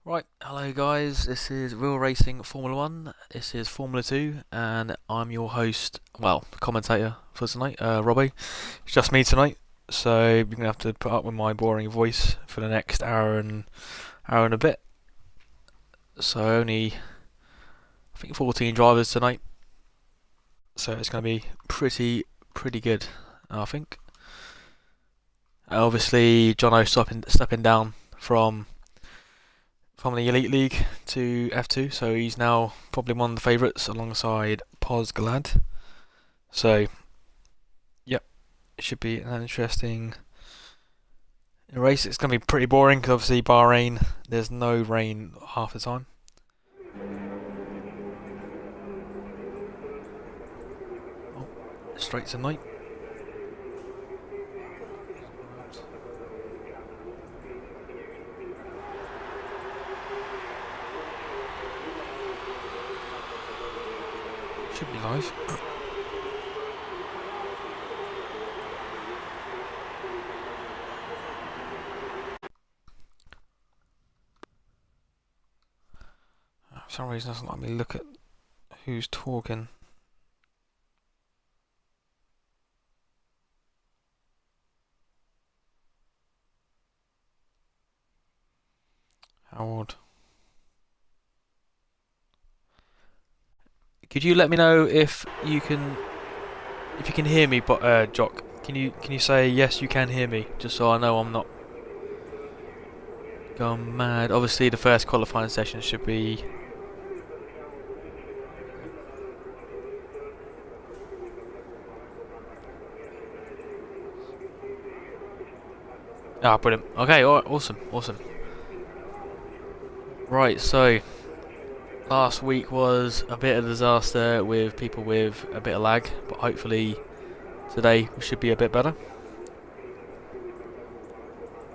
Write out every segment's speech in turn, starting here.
Right, hello guys, this is Real Racing Formula 1, this is Formula 2, and I'm your host, well, commentator for tonight, Robbie. It's just me tonight, so you're going to have to put up with my boring voice for the next hour and a bit. So only, I think 14 drivers tonight, so it's going to be pretty good, I think. Obviously, Jono stepping down from the Elite League to F2, so he's now probably one of the favourites alongside Glad. So, yep, it should be an interesting race. It's going to be pretty boring because obviously Bahrain, there's no rain half the time. Oh, straight to night. Should be live. For some reason it doesn't let me look at who's talking. How odd. Could you let me know if you can hear me, Jock? Can you say yes you can hear me, just so I know I'm not going mad? Obviously the first qualifying session should be brilliant. Okay, alright, awesome. Right, so last week was a bit of a disaster with people with a bit of lag, but hopefully today we should be a bit better.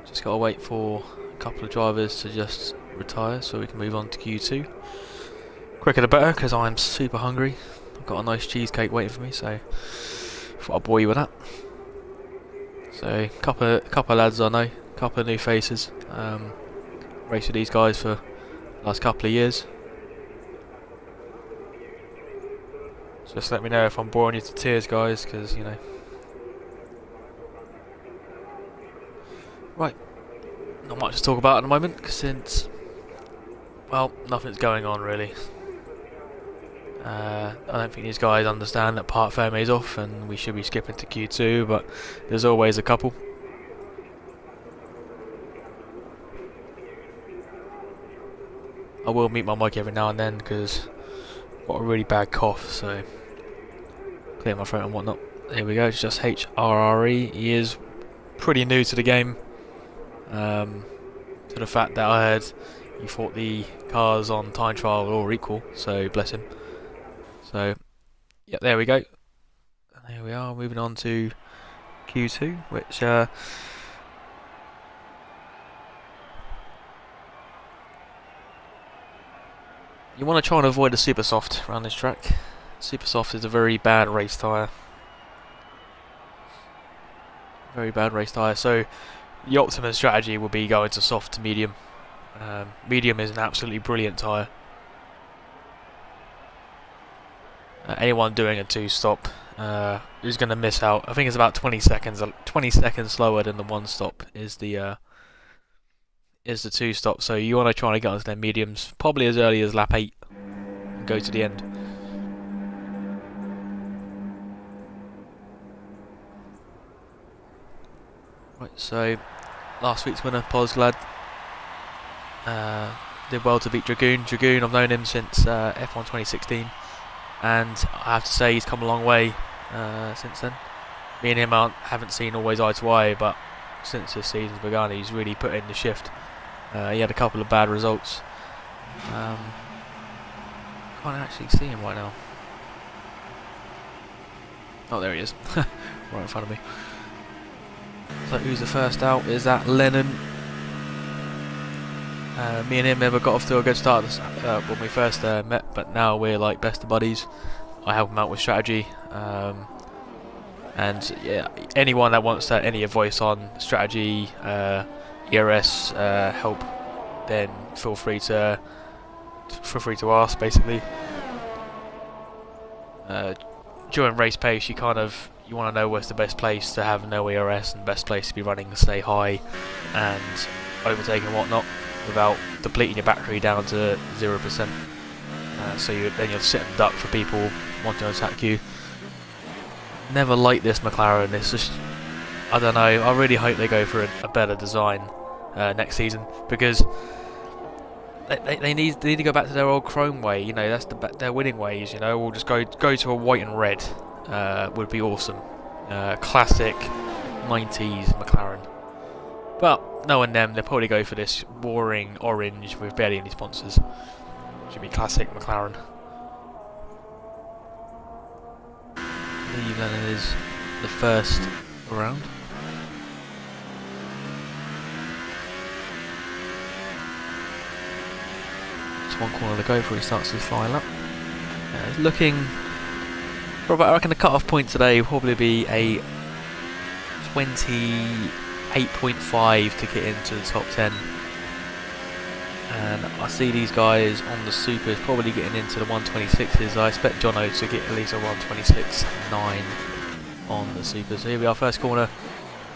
Just gotta wait for a couple of drivers to just retire so we can move on to Q2. Quicker the better, because I'm super hungry. I've got a nice cheesecake waiting for me, so thought I'd bore you with that. So couple of lads I know, couple of new faces. Raced with these guys for the last couple of years. So just let me know if I'm boring you to tears, guys, because you know. Right, not much to talk about at the moment, since, well, nothing's going on really. I don't think these guys understand that part Ferme is off and we should be skipping to Q2, but there's always a couple. I will mute my mic every now and then because I've got a really bad cough, so clear my throat and whatnot. Here we go, it's just HRRE. He is pretty new to the game. To the fact that I heard he thought the cars on time trial were all equal, so bless him. So, yeah, there we go. And there we are, moving on to Q2, which you want to try and avoid a super soft around this track. Super soft is a very bad race tyre. Very bad race tyre. So the optimum strategy would be going to soft to medium. Medium is an absolutely brilliant tyre. Anyone doing a two-stop is going to miss out. I think it's about 20 seconds. 20 seconds slower than the one-stop is the two-stop. So you want to try and get onto their mediums probably as early as lap 8 and go to the end. Right, so last week's winner, Glad, did well to beat Dragoon. Dragoon, I've known him since F1 2016, and I have to say he's come a long way since then. Me and him haven't seen always eye to eye, but since this season's begun, he's really put in the shift. He had a couple of bad results. Can't actually see him right now. Oh, there he is, right in front of me. So who's the first out? Is that Lennon? Me and him never got off to a good start when we first met, but now we're like best of buddies. I help him out with strategy, and yeah, anyone that wants any advice on strategy, ERS help, then feel free to ask. Basically, during race pace, you want to know where's the best place to have no ERS and best place to be running to stay high and overtaking and whatnot without depleting your battery down to 0%. So then you'll sit and duck for people wanting to attack you. Never liked this McLaren. It's just, I don't know. I really hope they go for a better design next season, because they need to go back to their old chrome way. You know, that's their winning ways. You know, or just go to a white and red would be awesome. Classic 90s McLaren. But knowing them, they'll probably go for this boring orange with barely any sponsors. Should be classic McLaren. I believe that is the first round. Just one corner to go before he starts his final lap. He's looking for about, I reckon the cut-off point today will probably be a 28.5 to get into the top 10. And I see these guys on the supers probably getting into the 126s. I expect Jono to get at least a 126.9 on the supers. So here we are, first corner,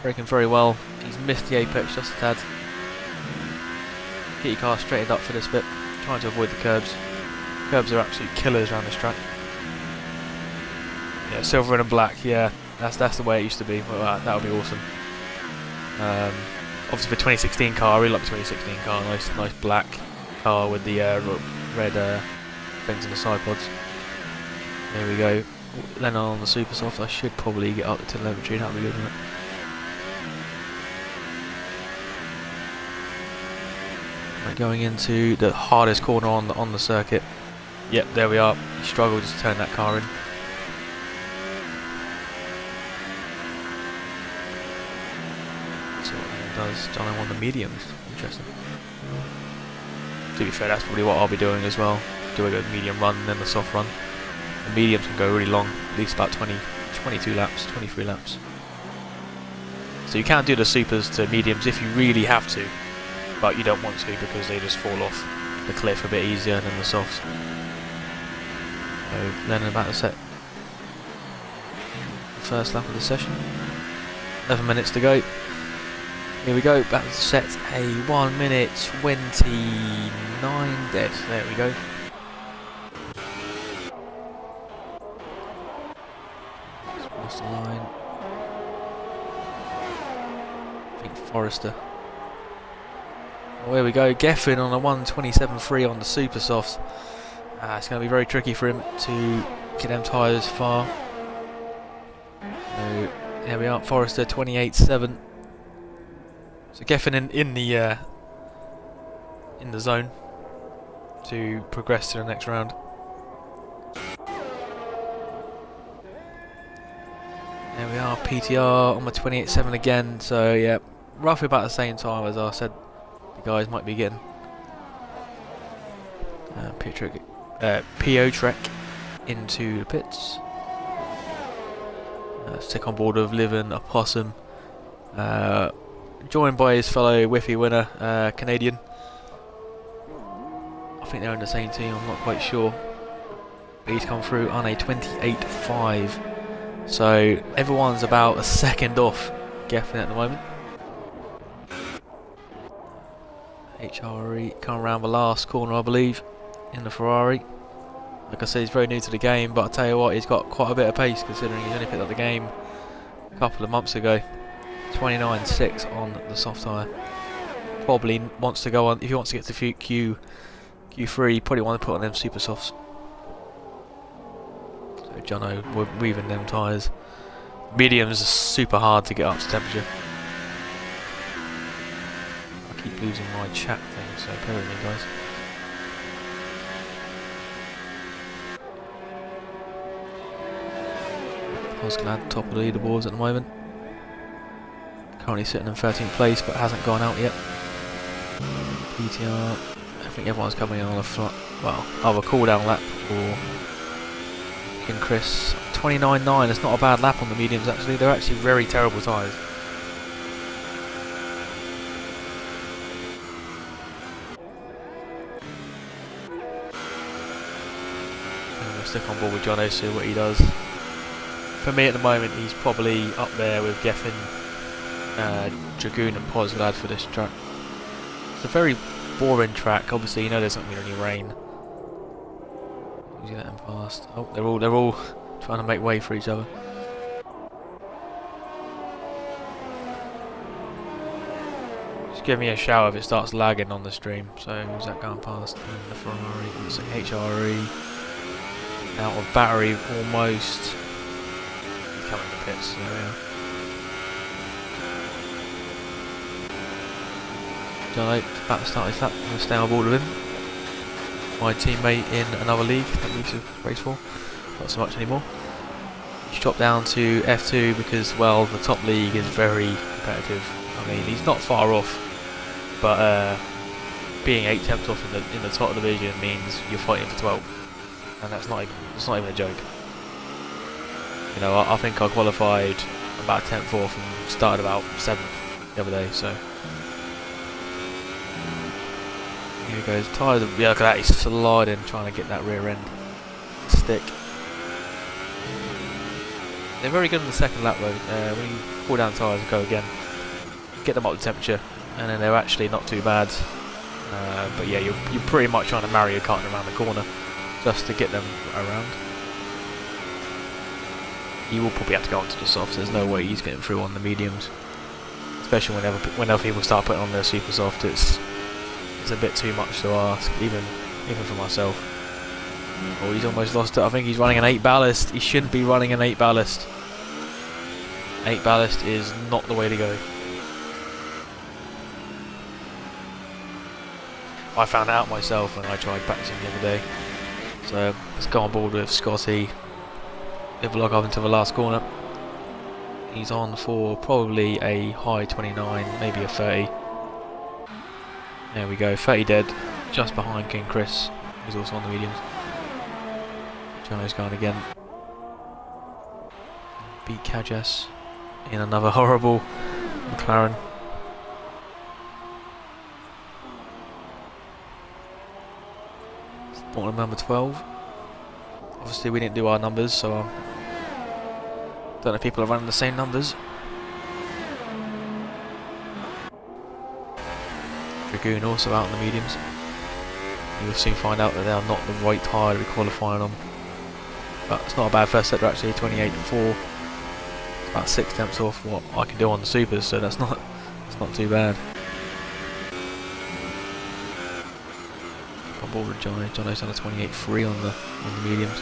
braking very well. He's missed the apex just a tad. Get your car straightened up for this bit, trying to avoid the curbs. Curbs are absolute killers around this track. Yeah, silver and black, yeah, that's the way it used to be. Well, that would be awesome. Obviously, for 2016 car, I really like the 2016 car. Nice black car with the red things on the side pods. There we go. Then on the super soft, I should probably get up to telemetry. That'll be good, wouldn't it? Right, going into the hardest corner on the circuit. Yep, there we are. He struggled just to turn that car in. Does John on the mediums. Interesting. To be fair, that's probably what I'll be doing as well. Do a good medium run and then the soft run. The mediums can go really long, at least about 22 laps, 23 laps. So you can do the supers to mediums if you really have to, but you don't want to because they just fall off the cliff a bit easier than the softs. So then about to set the first lap of the session. 11 minutes to go. Here we go, back to set a 1 minute 29 dead. There we go. Across the line. I think Forrester. Oh, here we go, Geffen on a 127.3 on the super softs. It's going to be very tricky for him to get them tyres far. So there we are, Forrester 28.7. So Geffen in the zone to progress to the next round. There we are, PTR on my 28.7 again. So yeah, roughly about the same time as I said the guys might be getting. PO Trek into the pits. Stick on board with Livin, Opossum. Joined by his fellow Whiffy winner, Canadian. I think they're in the same team, I'm not quite sure. But he's come through on a 28.5. So everyone's about a second off Geffen at the moment. HRE come around the last corner, I believe, in the Ferrari. Like I said, he's very new to the game, but I tell you what, he's got quite a bit of pace considering he's only picked up the game a couple of months ago. 29.6 on the soft tyre. Probably wants to go on, if he wants to get to Q3, probably want to put on them super softs. So Jono, we're weaving them tyres. Mediums are super hard to get up to temperature. I keep losing my chat thing, so bear with me guys. Osglad, top of the leaderboards at the moment. Currently sitting in 13th place, but hasn't gone out yet. PTR, I think everyone's coming on a either cool down lap or in Chris. 29.9, it's not a bad lap on the mediums actually, they're actually very terrible tyres. stick on board with Jono, see what he does. For me at the moment, he's probably up there with Geffen, Dragoon and Pozglad for this track. It's a very boring track. Obviously, you know there's not going to be any rain. Who's getting past? Oh, they're all trying to make way for each other. Just give me a shout if it starts lagging on the stream. So who's that going past? And the Ferrari, looks like HRE. Out of battery almost. He's coming to pits. There we are. Jono about to start his lap. I'm going to stay on board with him. My teammate in another league that we used to race for. Not so much anymore. He's dropped down to F2 because, well, the top league is very competitive. I mean, he's not far off, but being 8 tenths off in the top division means you're fighting for 12, and it's not even a joke. You know, I think I qualified about 10th off and started about 7th the other day, so. Here he goes, tyres, yeah, look at that, he's sliding, trying to get that rear end to stick. They're very good in the second lap though, when you pull down tyres and go again, get them up to temperature, and then they're actually not too bad. But yeah, you're pretty much trying to marry your car around the corner, just to get them around. You will probably have to go onto the softs, there's no way he's getting through on the mediums. Especially whenever people start putting on their super soft, it's a bit too much to ask, even for myself. Oh, he's almost lost it. I think he's running an 8 ballast. He shouldn't be running an 8 ballast. 8 ballast is not the way to go. I found out myself when I tried practicing the other day. So let's go on board with Scotty. Live log up into the last corner. He's on for probably a high 29, maybe a 30. There we go, 30 dead, just behind King Chris, who's also on the mediums. Jono's going again. Beat Kajas in another horrible McLaren. Bottom number 12. Obviously we didn't do our numbers, so don't know if people are running the same numbers. Dragoon also out on the mediums. You'll soon find out that they are not the right tyre to be qualifying on. But it's not a bad first sector actually, 28.4. It's about 6 tenths off what I can do on the supers, so that's not too bad. On board with Jono. Jono's done a 28.3 on the mediums.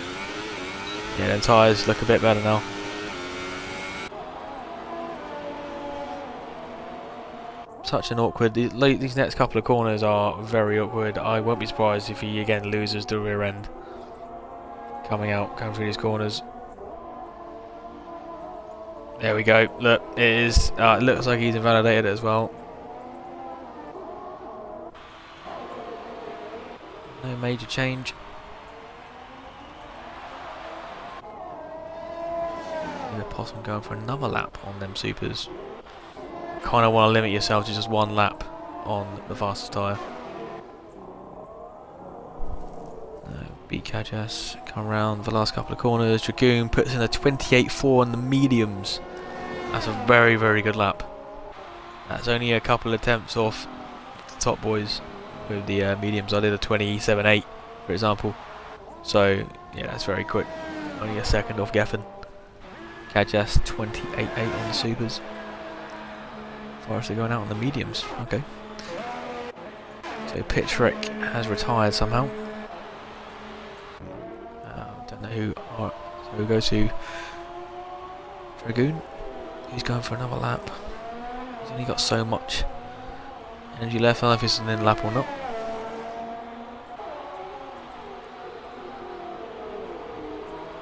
Yeah, their tyres look a bit better now. Such an awkward. These next couple of corners are very awkward. I won't be surprised if he again loses the rear end coming through these corners. There we go. Look, it is. It looks like he's invalidated it as well. No major change. The Possum going for another lap on them supers. Kind of want to limit yourself to just one lap on the fastest tyre. Beat Kajas, come around the last couple of corners. Dragoon puts in a 28.4 on the mediums. That's a very, very good lap. That's only a couple of attempts off the top boys with the mediums. I did a 27.8 for example. So yeah, that's very quick. Only a second off Geffen. Kajas 28.8 on the supers. Forrester going out on the mediums. Okay. So Pitchrick has retired somehow. Don't know who. So we'll go to Dragoon. He's going for another lap. He's only got so much energy left. I don't know if it's an in lap or not.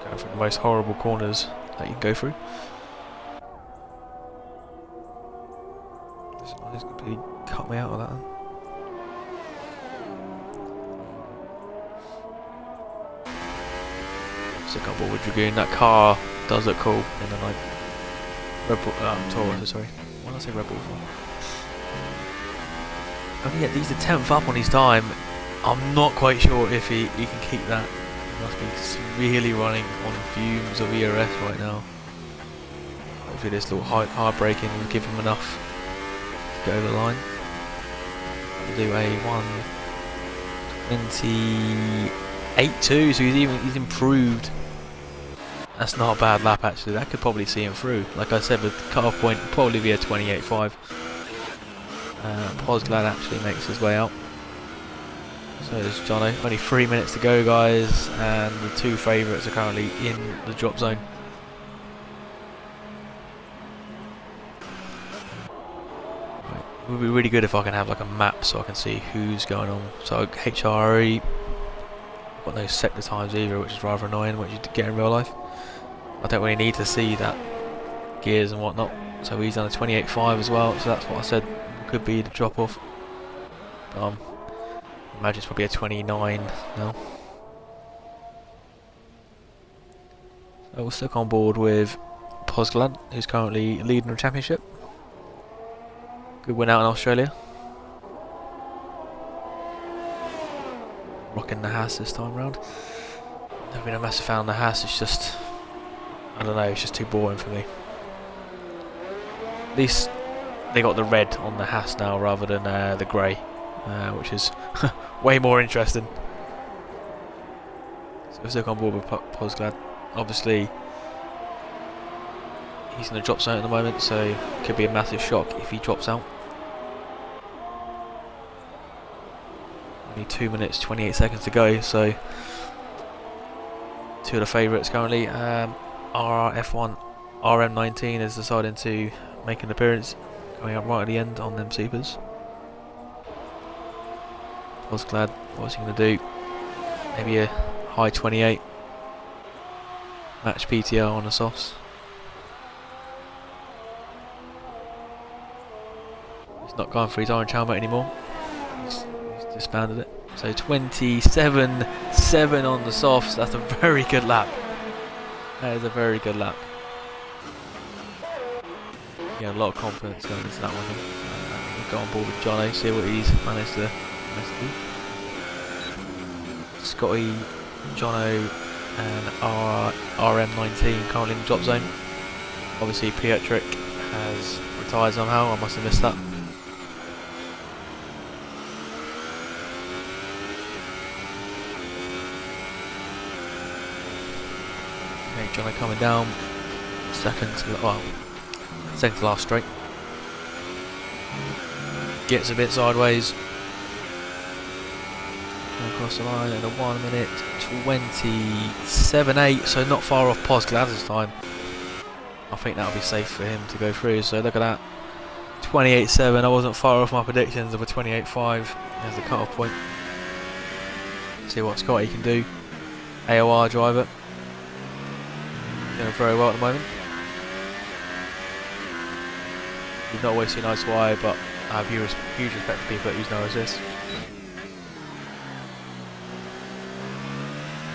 Going for the most horrible corners that you can go through. He's completely cut me out of that one. Stick on board with Dragoon. That car does look cool in the night. Red Bull, Taurus, sorry. Why did I say Red Bull for? Only yet, he's the 10th up on his time. I'm not quite sure if he can keep that must be severely running on fumes of ERS right now. Hopefully this little hard braking will give him enough to go over the line. We'll do a 1:28.2, so he's improved. That's not a bad lap actually. That could probably see him through. Like I said, with the cut-off point probably be a 28.5. Posglad actually makes his way out. So there's Jono. Only 3 minutes to go, guys, and the two favourites are currently in the drop zone. Right. It would be really good if I can have like a map so I can see who's going on. So HRE, got no sector times either, which is rather annoying, which you get in real life. I don't really need to see that gears and whatnot. So he's done a 28.5 as well, so that's what I said could be the drop off. Imagine it's probably a 29 now. So we'll stick on board with Posglad, who's currently leading the championship. Good win out in Australia. Rocking the Haas this time round. Never been a massive fan of the Haas, it's just, I don't know, it's just too boring for me. At least they got the red on the Haas now rather than the grey, which is way more interesting. So we're still on board with Posglad. Obviously, he's in the drop zone at the moment, so it could be a massive shock if he drops out. Only 2 minutes 28 seconds to go, so two of the favourites currently. RRF1 RM19 is deciding to make an appearance, coming up right at the end on them supers. Posglad, what's he going to do? Maybe a high 28. Match PTO on the softs. He's not going for his orange helmet anymore. He's disbanded it. So 27.7 on the softs. That's a very good lap. That is a very good lap. Yeah, a lot of confidence going into that one. We'll go on board with Jono, see what he's managed to do. Scotty, Jono and RM19 currently in the drop zone. Obviously Pietrek has retired somehow, I must have missed that. Okay, Jono coming down, second to last straight. Gets a bit sideways. Across the line at a 1:27.8, so not far off Posglad's time. I think that'll be safe for him to go through. So look at that, 28.7. I wasn't far off my predictions of a 28.5 as the cut-off point. See what Scotty can do. AOR driver, doing very well at the moment. You've not always seen eye to eye, but I have huge respect for people that use no assist.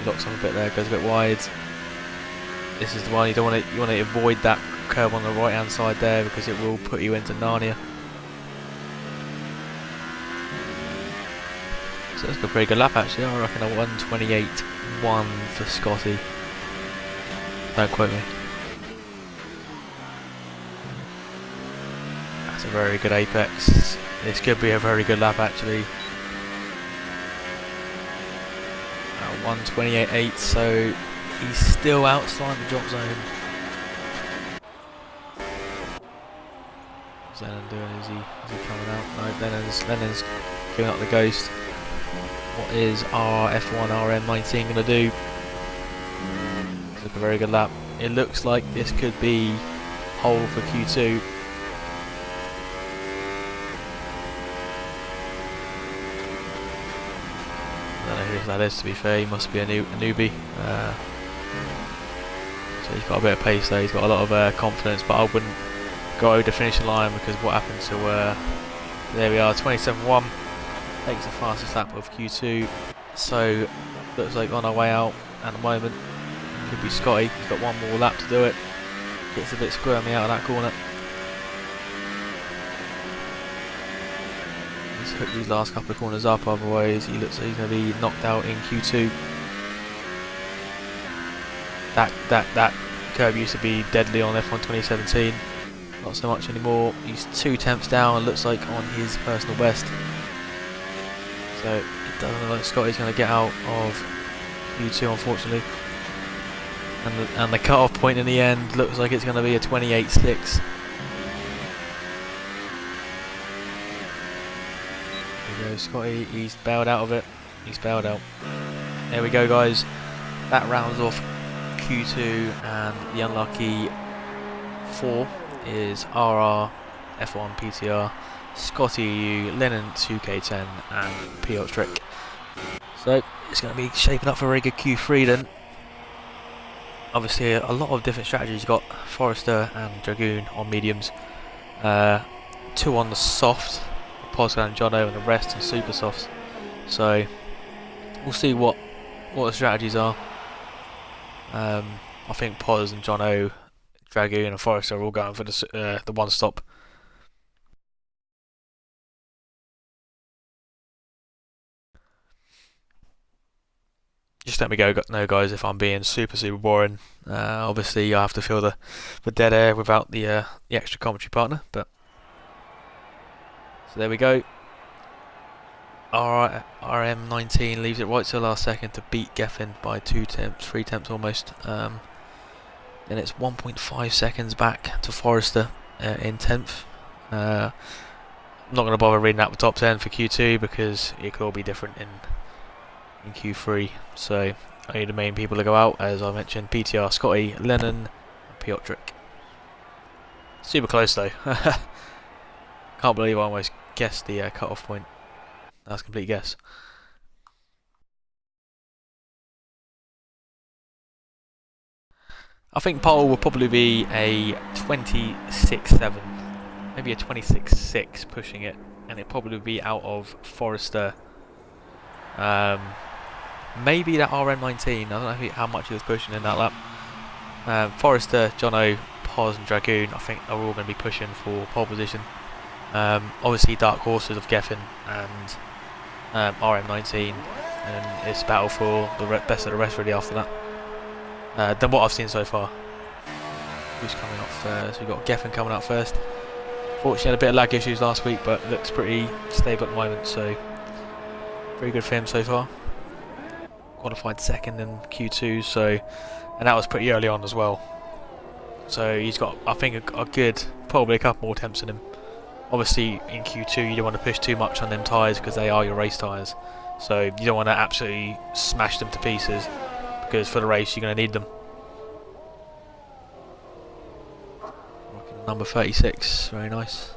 Locks on a bit there, goes a bit wide. This is the one you want to avoid that curve on the right hand side there because it will put you into Narnia. So that's a pretty good lap actually. I reckon a 1:28.1 for Scotty. Don't quote me. That's a very good apex. This could be a very good lap actually. 1:28.8, so he's still outside the drop zone. What's Lennon doing? Is he coming out? No, Lennon's giving up the ghost. What is RRF1 RM19 going to do? Look, a very good lap. It looks like this could be pole for Q2. That is, to be fair, he must be a newbie. So he's got a bit of pace there, he's got a lot of confidence, but I wouldn't go over the finishing line because what happened to, there we are, 27.1, takes the fastest lap of Q2, so looks like on our way out at the moment, could be Scotty, he's got one more lap to do it, gets a bit squirmy out of that corner. Hook these last couple of corners up, otherwise he looks like he's going to be knocked out in Q2. That curb used to be deadly on F1 2017. Not so much anymore. He's 2 tenths down, looks like, on his personal best. So it doesn't look like Scotty's going to get out of Q2, unfortunately. And the cut-off point in the end looks like it's going to be a 28.6. There we go, Scotty. He's bailed out of it. He's bailed out. There we go, guys. That rounds off Q2, and the unlucky 4 is RRF1 PTR, Scotty EU, Lennon 2K10, and Piotr. So it's going to be shaping up for a very good Q3 then. Obviously, a lot of different strategies. You've got Forester and Dragoon on mediums, 2 on the soft, Posca and Jono, and the rest on super softs. So we'll see what the strategies are. I think Pos and Jono, Dragoon and Forester are all going for the one stop. Just let me know, guys, if I'm being super boring. Obviously, I have to fill the dead air without the extra commentary partner. But so there we go. RM19 leaves it right to the last second to beat Geffen by 2 tenths, 3 tenths almost. Then it's 1.5 seconds back to Forester in 10th. I'm not going to bother reading out the top 10 for Q2 because it could all be different in Q3. So only the main people to go out, as I mentioned: PTR, Scotty, Lennon, and Piotr. Super close though. Can't believe I almost guessed the cut-off point. That's a complete guess. I think pole will probably be a 26.7, maybe a 26.6 pushing it, and it probably be out of Forester. Maybe that RM19. I don't know how much he was pushing in that lap. Forester, Jono, Pos, and Dragoon, I think, are all going to be pushing for pole position. Obviously, dark horses of Geffen and RM19, and it's battle for the best of the rest really after that. Than what I've seen so far. Who's coming up first? We've got Geffen coming up first. Fortunately, had a bit of lag issues last week, but looks pretty stable at the moment, so very good for him so far. Qualified second in Q2, so, and that was pretty early on as well. So he's got, I think, a good, probably a couple more attempts in him. Obviously, in Q2, you don't want to push too much on them tyres because they are your race tyres. So you don't want to absolutely smash them to pieces, because for the race you're going to need them. Number 36, very nice.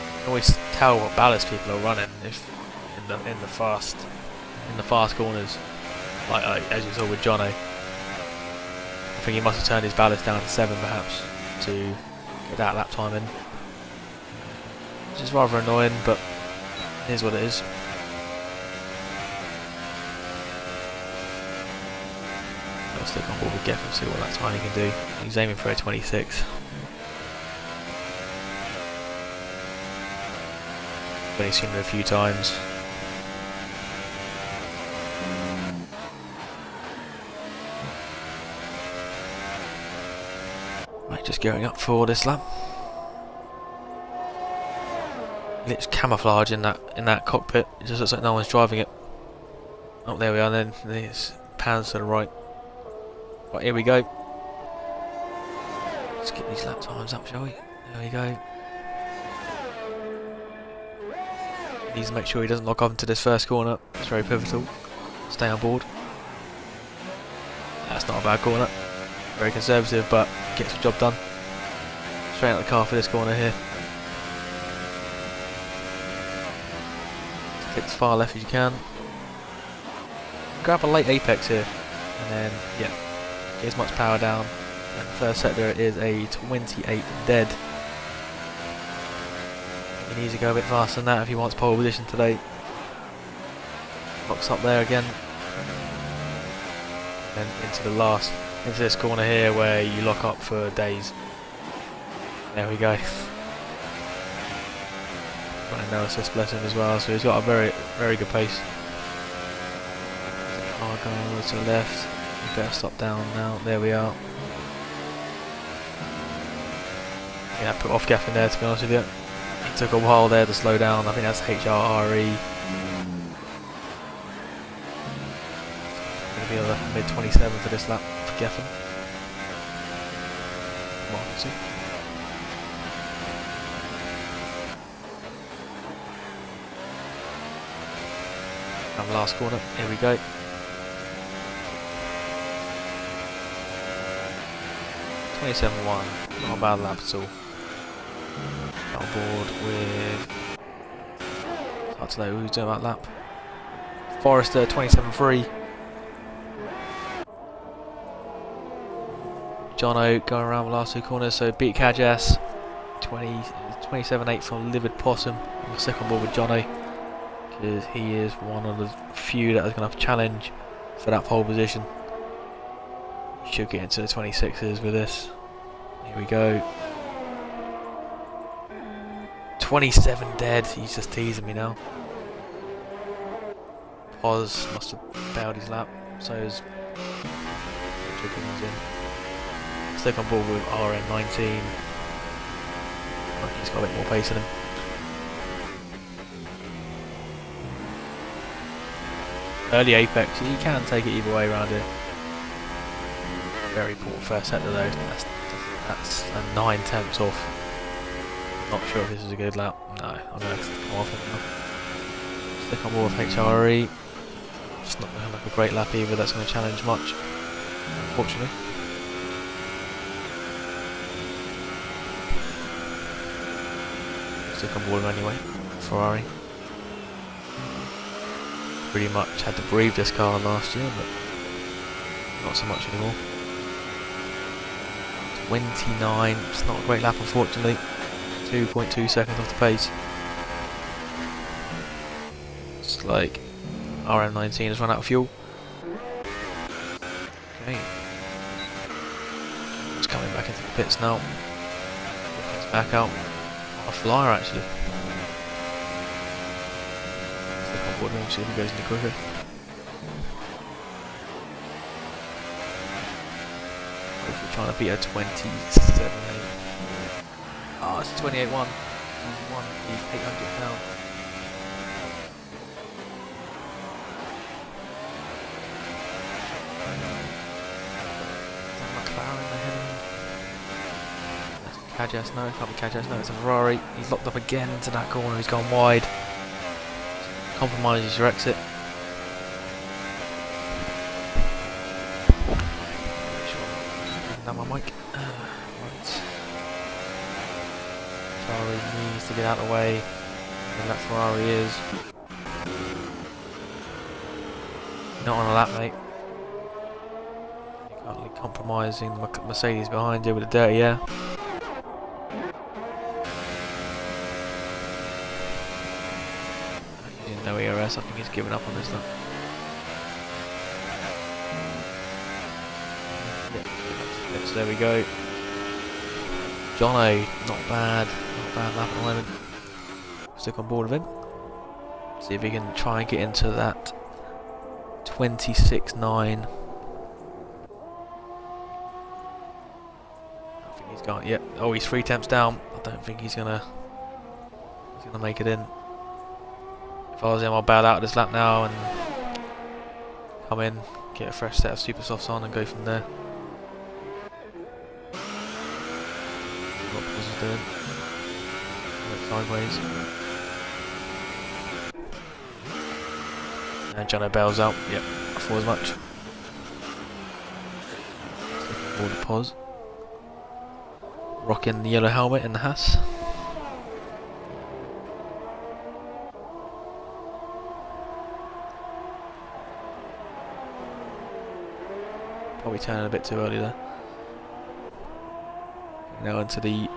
You can always tell what ballast people are running if in the fast corners, like as you saw with Jono. I think he must have turned his ballast down to 7 perhaps to get that lap time in. Which is rather annoying, but it is what it is. I'll stick on board with Geffen and see what that time he can do. He's aiming for a 26. I've only seen it a few times. Right, just gearing up for this lap. It's camouflage in that cockpit. It just looks like no one's driving it. Oh, there we are. Then it pans to the right. Right, here we go. Let's get these lap times up, shall we? There we go. Needs to make sure he doesn't lock up into this first corner. It's very pivotal. Stay on board. That's not a bad corner. Very conservative, but gets the job done. Straight out the car for this corner here. Click as far left as you can. Grab a late apex here, and then yeah, get as much power down. And the first sector is a 28 dead. He needs to go a bit faster than that if he wants pole position today. Locks up there again. Then into this corner here where you lock up for days. There we go. running no assist, bless him as well, so he's got a very, very good pace. Car going to the left. We better stop down now. There we are. Yeah, I put off gaffing there, to be honest with you. It took a while there to slow down. I think that's HRRE. Going to be on the mid 27 for this lap for gaffing. Come on, let's see. And last corner. Here we go. 27-1. Not a bad lap at all. On board with, hard to know who's doing that lap. Forrester 27-3. Jono going around the last two corners, so beat Kajas 27-8 from Livid Possum. On second board with Jono, because he is one of the few that is going to have a challenge for that pole position. Should get into the 26s with this. Here we go. 27 dead. He's just teasing me now. Pos must have bailed his lap. So is Chicken's in. Stick on board with RN19. He's got a bit more pace in him. Early apex. You can take it either way around here. Very poor first sector though. That's a 9/10 off. Not sure if this is a good lap. No, I'm going to come off it now. Stick on board with HRE. It's not going to look a great lap either. That's going to challenge much, unfortunately. Stick on board anyway. Ferrari. Pretty much had to breathe this car last year, but not so much anymore. 29, it's not a great lap unfortunately. 2.2 seconds off the pace. It's like RM19 has run out of fuel. Okay. It's coming back into the pits now. It's back out. A flyer actually. Stick on board and see if he goes any quicker. Trying to beat a 27. Oh, it's 28-1. He's won the 800 pound. McLaren ahead of him. Kajas, no, can't be Kajas, no, it's a Ferrari. He's locked up again into that corner, he's gone wide. Compromises your exit. Down my mic. Right. Ferrari needs to get out of the way. And that Ferrari is. Not on a lap, mate. You're currently compromising the Mercedes behind you with a dirty air. Using no ERS, I think he's given up on this lap. So there we go. Jono, not bad lap at the moment. Stick on board with him. See if he can try and get into that 26.9. I think he's gone. Yep. Oh, he's 3 temps down. I don't think he's gonna make it in. If I was him, I'll bail out of this lap now and come in, get a fresh set of super softs on, and go from there. What was he doing? Went sideways. And Jono bails out. Yep, I thought as much. Board the pause. Rocking the yellow helmet in the Haas. Probably turning a bit too early there. Now into the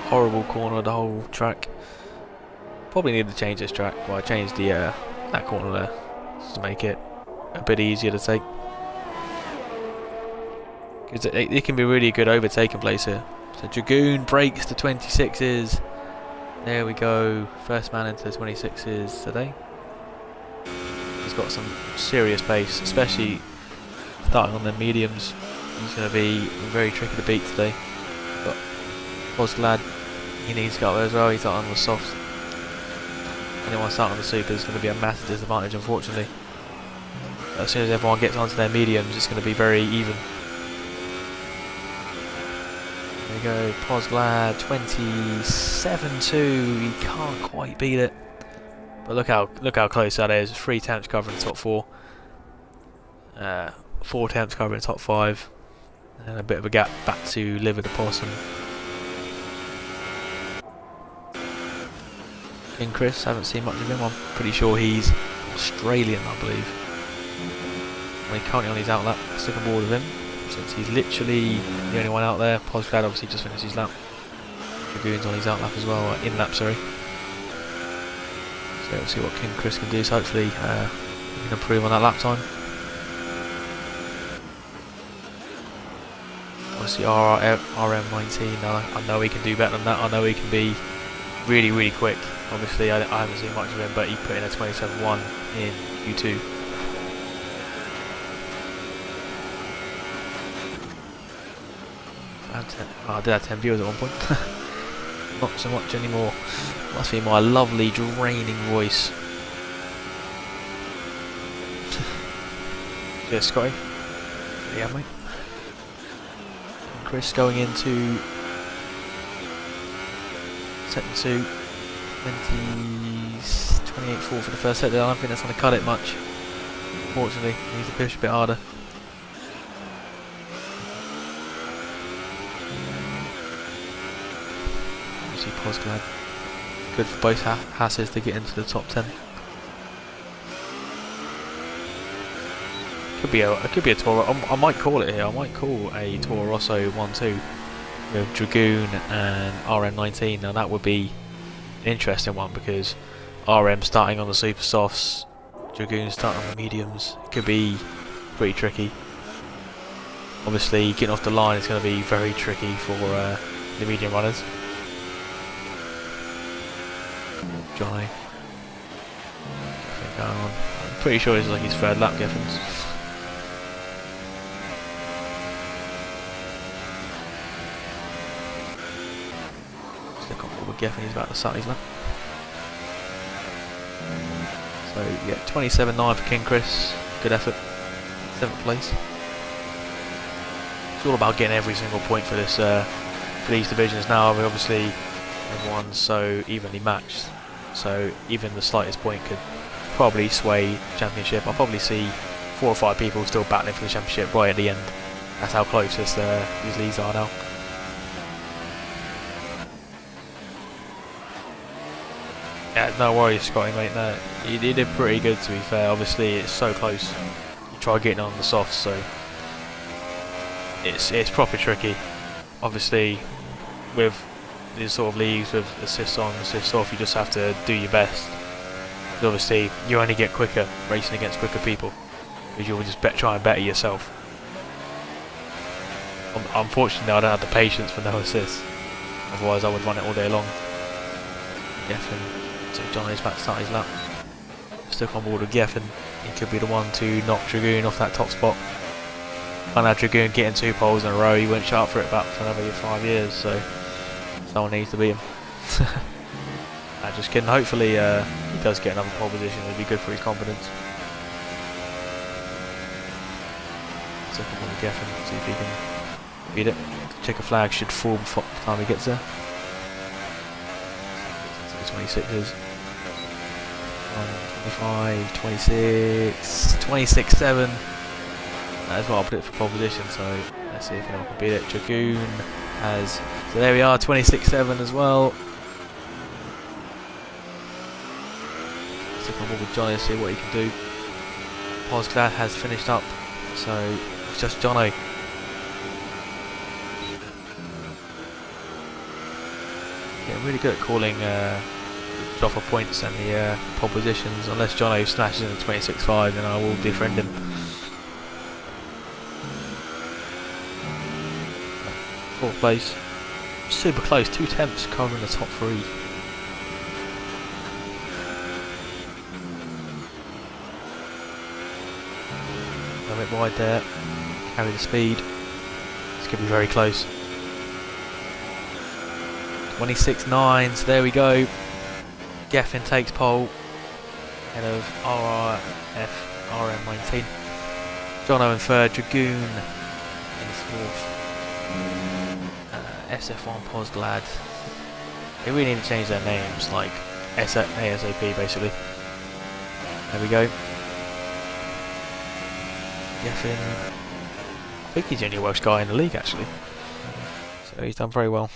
horrible corner of the whole track. Probably need to change this track. Well, I changed the that corner there just to make it a bit easier to take. Because it can be really good overtaking place here. So Dragoon breaks the 26s There we go. First man into the 26s today. He's got some serious pace, especially starting on the mediums. He's going to be very tricky to beat today. But Glad he needs to go up there as well. He's starting on the softs. Anyone starting on the super is going to be a massive disadvantage, unfortunately. As soon as everyone gets onto their mediums, it's going to be very even. There we go, Glad 27-2. He can't quite beat it. But look how close that is. 3 attempts covering the top 4. 4 attempts covering the top 5. And a bit of a gap back to Liver the Possum. King Chris, haven't seen much of him. I'm pretty sure he's Australian, I believe. Well, he currently on his outlap. Stick on board with him, since he's literally the only one out there. Glad obviously just finished his lap. Dragoon's on his outlap as well, in lap, sorry. So we'll see what King Chris can do. So hopefully he can improve on that lap time. Obviously RRF1 I know he can do better than that. I know he can be really quick. Obviously I haven't seen much of him, but he put in a 27.1 in Q2. I did have 10 viewers at one point. Not so much anymore. Must be my lovely draining voice. Cheers, Scotty. Yeah, mate. And Chris going into second 2. 28.4 for the first set. I don't think that's going to cut it much. Unfortunately, he needs to push a bit harder. Glad. Good for both Hasses to get into the top 10. Could be a Toro. I might call it here. I might call a Toro Rosso 1-2 with Dragoon and RM19. Now that would be an interesting one because RM starting on the super softs, Dragoon starting on the mediums. It could be pretty tricky. Obviously, getting off the line is going to be very tricky for the medium runners. Johnny. Going on. I'm pretty sure it's like his third lap, Geffens. Stick on board with Geffen, he's about to start his lap. So yeah, 27.9 for King Chris. Good effort. 7th place. It's all about getting every single point for this for these divisions now. I mean, obviously everyone's so evenly matched. So even the slightest point could probably sway the championship. I'll probably see 4 or 5 people still battling for the championship right at the end. That's how close these leagues are now. Yeah, no worries, Scotty, mate. No, you did pretty good, to be fair. Obviously, it's so close. You try getting on the softs, so it's proper tricky. Obviously, with these sort of leagues with assists on, assists off, you just have to do your best. Because obviously, you only get quicker racing against quicker people because you'll just try and better yourself. Unfortunately, I don't have the patience for no assists. Otherwise, I would run it all day long. Geffen, so Johnny's about to start his lap. Stuck on board with Geffen. He could be the one to knock Dragoon off that top spot. Can't have Dragoon getting 2 poles in a row. He won't shut up for it back for another 5 years. So. Someone needs to beat him. Just kidding. Hopefully he does get another pole position. It'd be good for his confidence. Second one with Geffen. See if he can beat it. Checker flag should form by the time he gets there. 26s. 25, 26, 26.7. That's what I'll put it for pole position. So let's see if anyone can beat it. Dragoon has. So there we are, 26.7 as well. Stick on board with Johnny to see what he can do. Glad has finished up, so it's just Jono. Yeah, really good at calling drop of points and the pole positions. Unless Jono smashes in the 26.5, then I will defriend him. 4th place. Super close, 2 attempts covering the top 3. A bit wide there. Carry the speed. This could be very close. 26.9, so there we go. Geffen takes pole. Ahead of RM19. Jono in third. Dragoon in fourth. SF1 Posglad. They really need to change their names, like ASAP basically. There we go. Geffen. I think he's the only Welsh guy in the league actually. So he's done very well.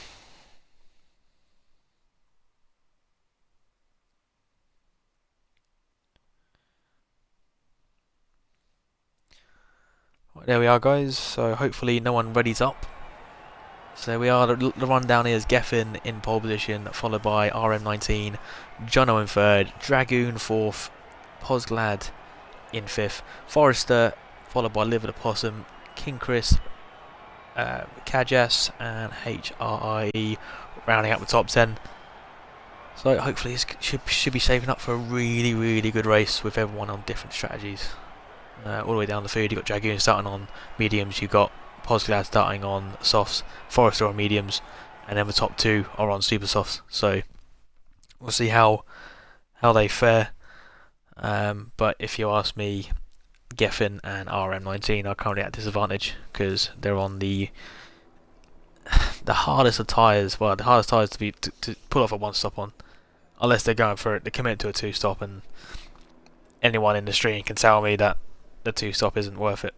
Right, there we are guys, so hopefully no one readies up. So there we are, the rundown is Geffen in pole position, followed by RM19, Jono in third, Dragoon fourth, Posglad in fifth, Forrester, followed by Liver the Possum, King Chris, Kajas and HRIE rounding out the top 10. So hopefully this should be shaping up for a really good race with everyone on different strategies. All the way down the field, you've got Dragoon starting on mediums, you've got Posglad starting on softs, Forrester on mediums, and then the top two are on super softs. So we'll see how they fare. But if you ask me, Geffen and RM19 are currently at disadvantage because they're on the hardest of tyres. Well, the hardest tyres to pull off a one stop on, unless they're going for it. They commit to a two stop, and anyone in the stream can tell me that the two stop isn't worth it.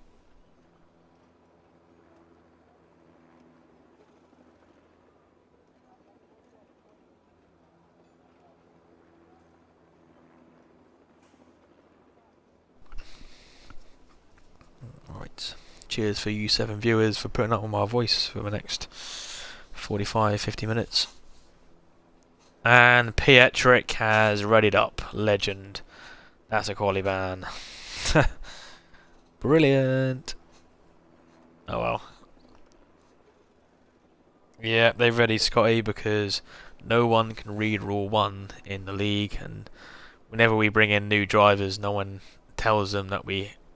Right, cheers for you 7 viewers for putting up with my voice for the next 45-50 minutes. And Pietrek has readied up. Legend. That's a quali ban. Brilliant. Oh well. Yeah, they've readied Scotty because no one can read Rule 1 in the league, and whenever we bring in new drivers, no one tells them that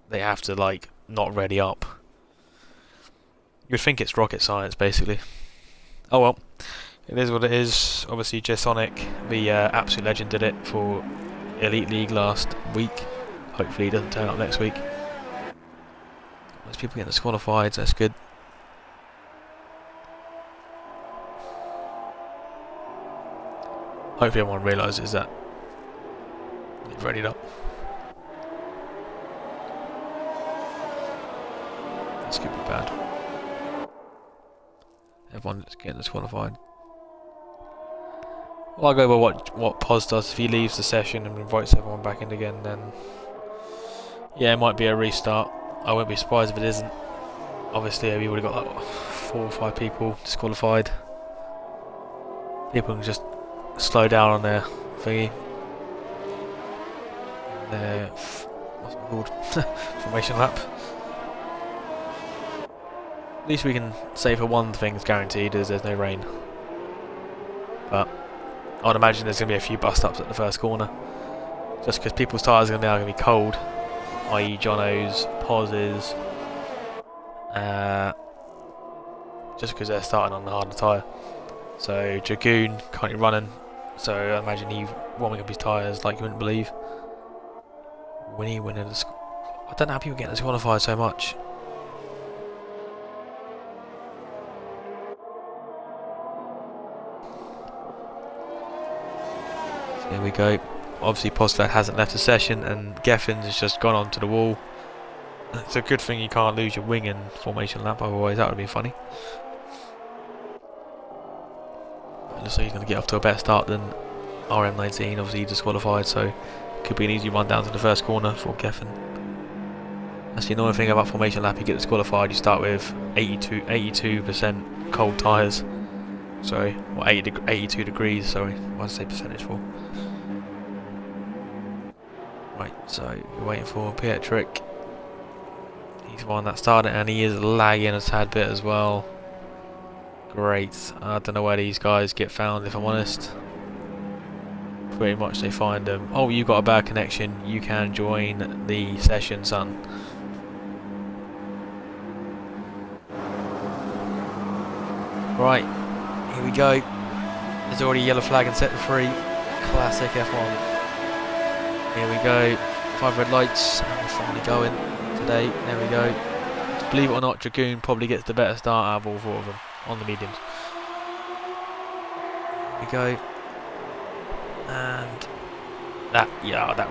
they have to like not ready up. You'd think it's rocket science basically. Oh well. It is what it is. Obviously, J-Sonic, the absolute legend, did it for Elite League last week. Hopefully, he doesn't turn up next week. There's people getting disqualified, so that's good. Hopefully, everyone realises that they've readied up. This could be bad. Everyone's getting disqualified. Well, I'll go by what Pos does. If he leaves the session and invites everyone back in again, then yeah, it might be a restart. I wouldn't be surprised if it isn't. Obviously, we would have got like 4 or 5 people disqualified. People can just slow down on their thingy. Their what's it called? Formation lap. At least we can say for one thing's guaranteed is there's no rain. But I'd imagine there's going to be a few bust-ups at the first corner. Just because people's tyres are going to be cold. I.e. Jono's, Pos's. Just because they're starting on the harder tyre. So Dragoon currently running. So I imagine he's warming up his tyres like you wouldn't believe. I don't know how people get disqualified so much. There we go. Obviously Postlad hasn't left the session and Geffen has just gone onto the wall. It's a good thing you can't lose your wing in formation lap, otherwise that would be funny. It looks like he's going to get off to a better start than RM19, obviously disqualified, so could be an easy run down to the first corner for Geffen. That's the annoying thing about formation lap, you get disqualified, you start with 82% cold tyres. Sorry, or 82 degrees, sorry, what did I say percentage for? Right, so you're waiting for Pietrek. He's the one that started and he is lagging a tad bit as well. Great, I don't know where these guys get found if I'm honest. Pretty much they find them. Oh, you got a bad connection, you can join the session, son. Right, here we go. There's already a yellow flag and set to free. Classic F1. Here we go. 5 red lights, and we're finally going today. There we go. Believe it or not, Dragoon probably gets the better start out of all 4 of them on the mediums. Here we go. And that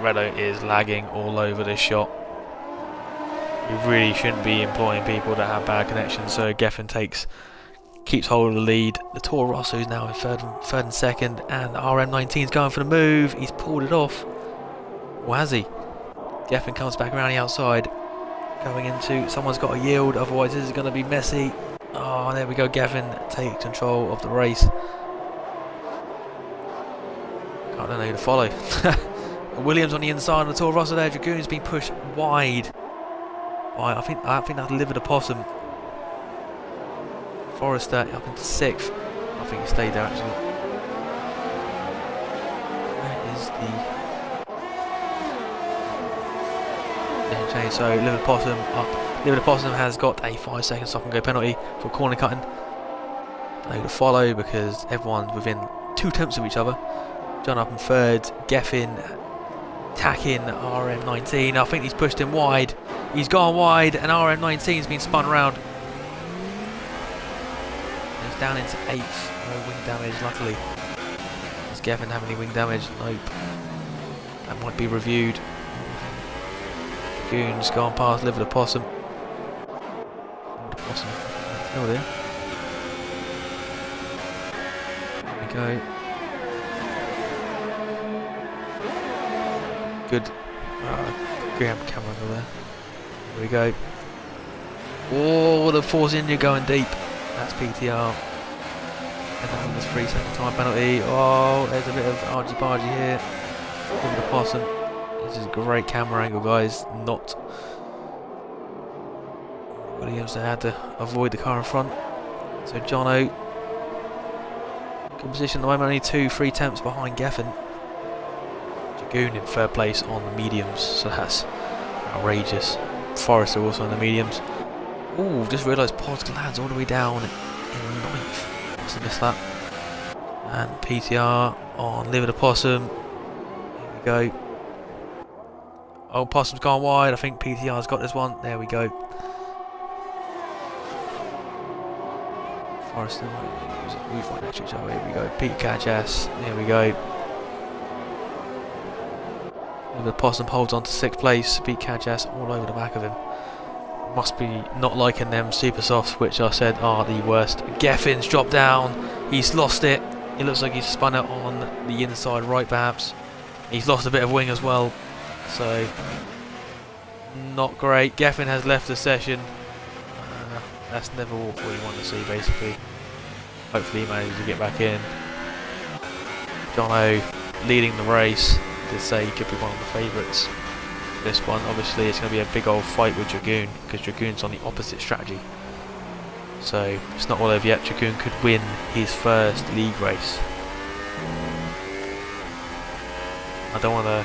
Renault is lagging all over this shot. We really shouldn't be employing people that have bad connections, so Geffen keeps hold of the lead. The Toro Rosso is now in third and second, and RM19 is going for the move. He's pulled it off. Or has he? Geffen comes back around the outside, going into. Someone's got to yield, otherwise this is going to be messy. Oh, there we go. Geffen takes control of the race. I don't know who to follow. Williams on the inside of the Toro Rosso there. Dragoon's been pushed wide. I think that's Liver the Possum. Forrester up into 6th. I think he stayed there actually. Where is the change? So Liver the Possum up. Liver the Possum has got a 5-second stop and go penalty for corner cutting. No to follow because everyone's within 2 tenths of each other. John up in 3rd. Geffen tacking RM19. I think he's pushed him wide. He's gone wide, and RM19's been spun around. He's down into 8th. No wing damage, luckily. Does Geffen have any wing damage? Nope. That might be reviewed. Dragoon's gone past Liver the Possum. The Possum. Oh there. There we go. Good. Graham camera over there. Here we go. Oh, the Force India going deep. That's PTR. And then there's 3-second time penalty. Oh, there's a bit of argy-bargy here. Give the Possum. This is a great camera angle, guys. Not. Williams had to avoid the car in front. So Jono. Good position at the moment. Only 2-3 tenths behind Geffen. Dragoon in 3rd place on the mediums. So that's outrageous. Forrester also on the mediums. Ooh, just realised Podglad's all the way down in 9th. Must have missed that. And PTR on Liver the Possum. Here we go. Oh, Possum's gone wide. I think PTR's got this one. There we go. Forrester. We find next to each other. Here we go. Pete Cajas. There we go. The Possum holds on to 6th place. Pete Cajas all over the back of him. Must be not liking them super softs, which I said are the worst. Geffen's dropped down. He's lost it. It looks like he's spun it on the inside right, perhaps. He's lost a bit of wing as well. So, not great. Geffen has left the session. That's never what you want to see, basically. Hopefully he manages to get back in. Jono leading the race. Did say he could be one of the favourites. This one, obviously, it's going to be a big old fight with Dragoon because Dragoon's on the opposite strategy. So it's not all over yet. Dragoon could win his first league race. I don't want to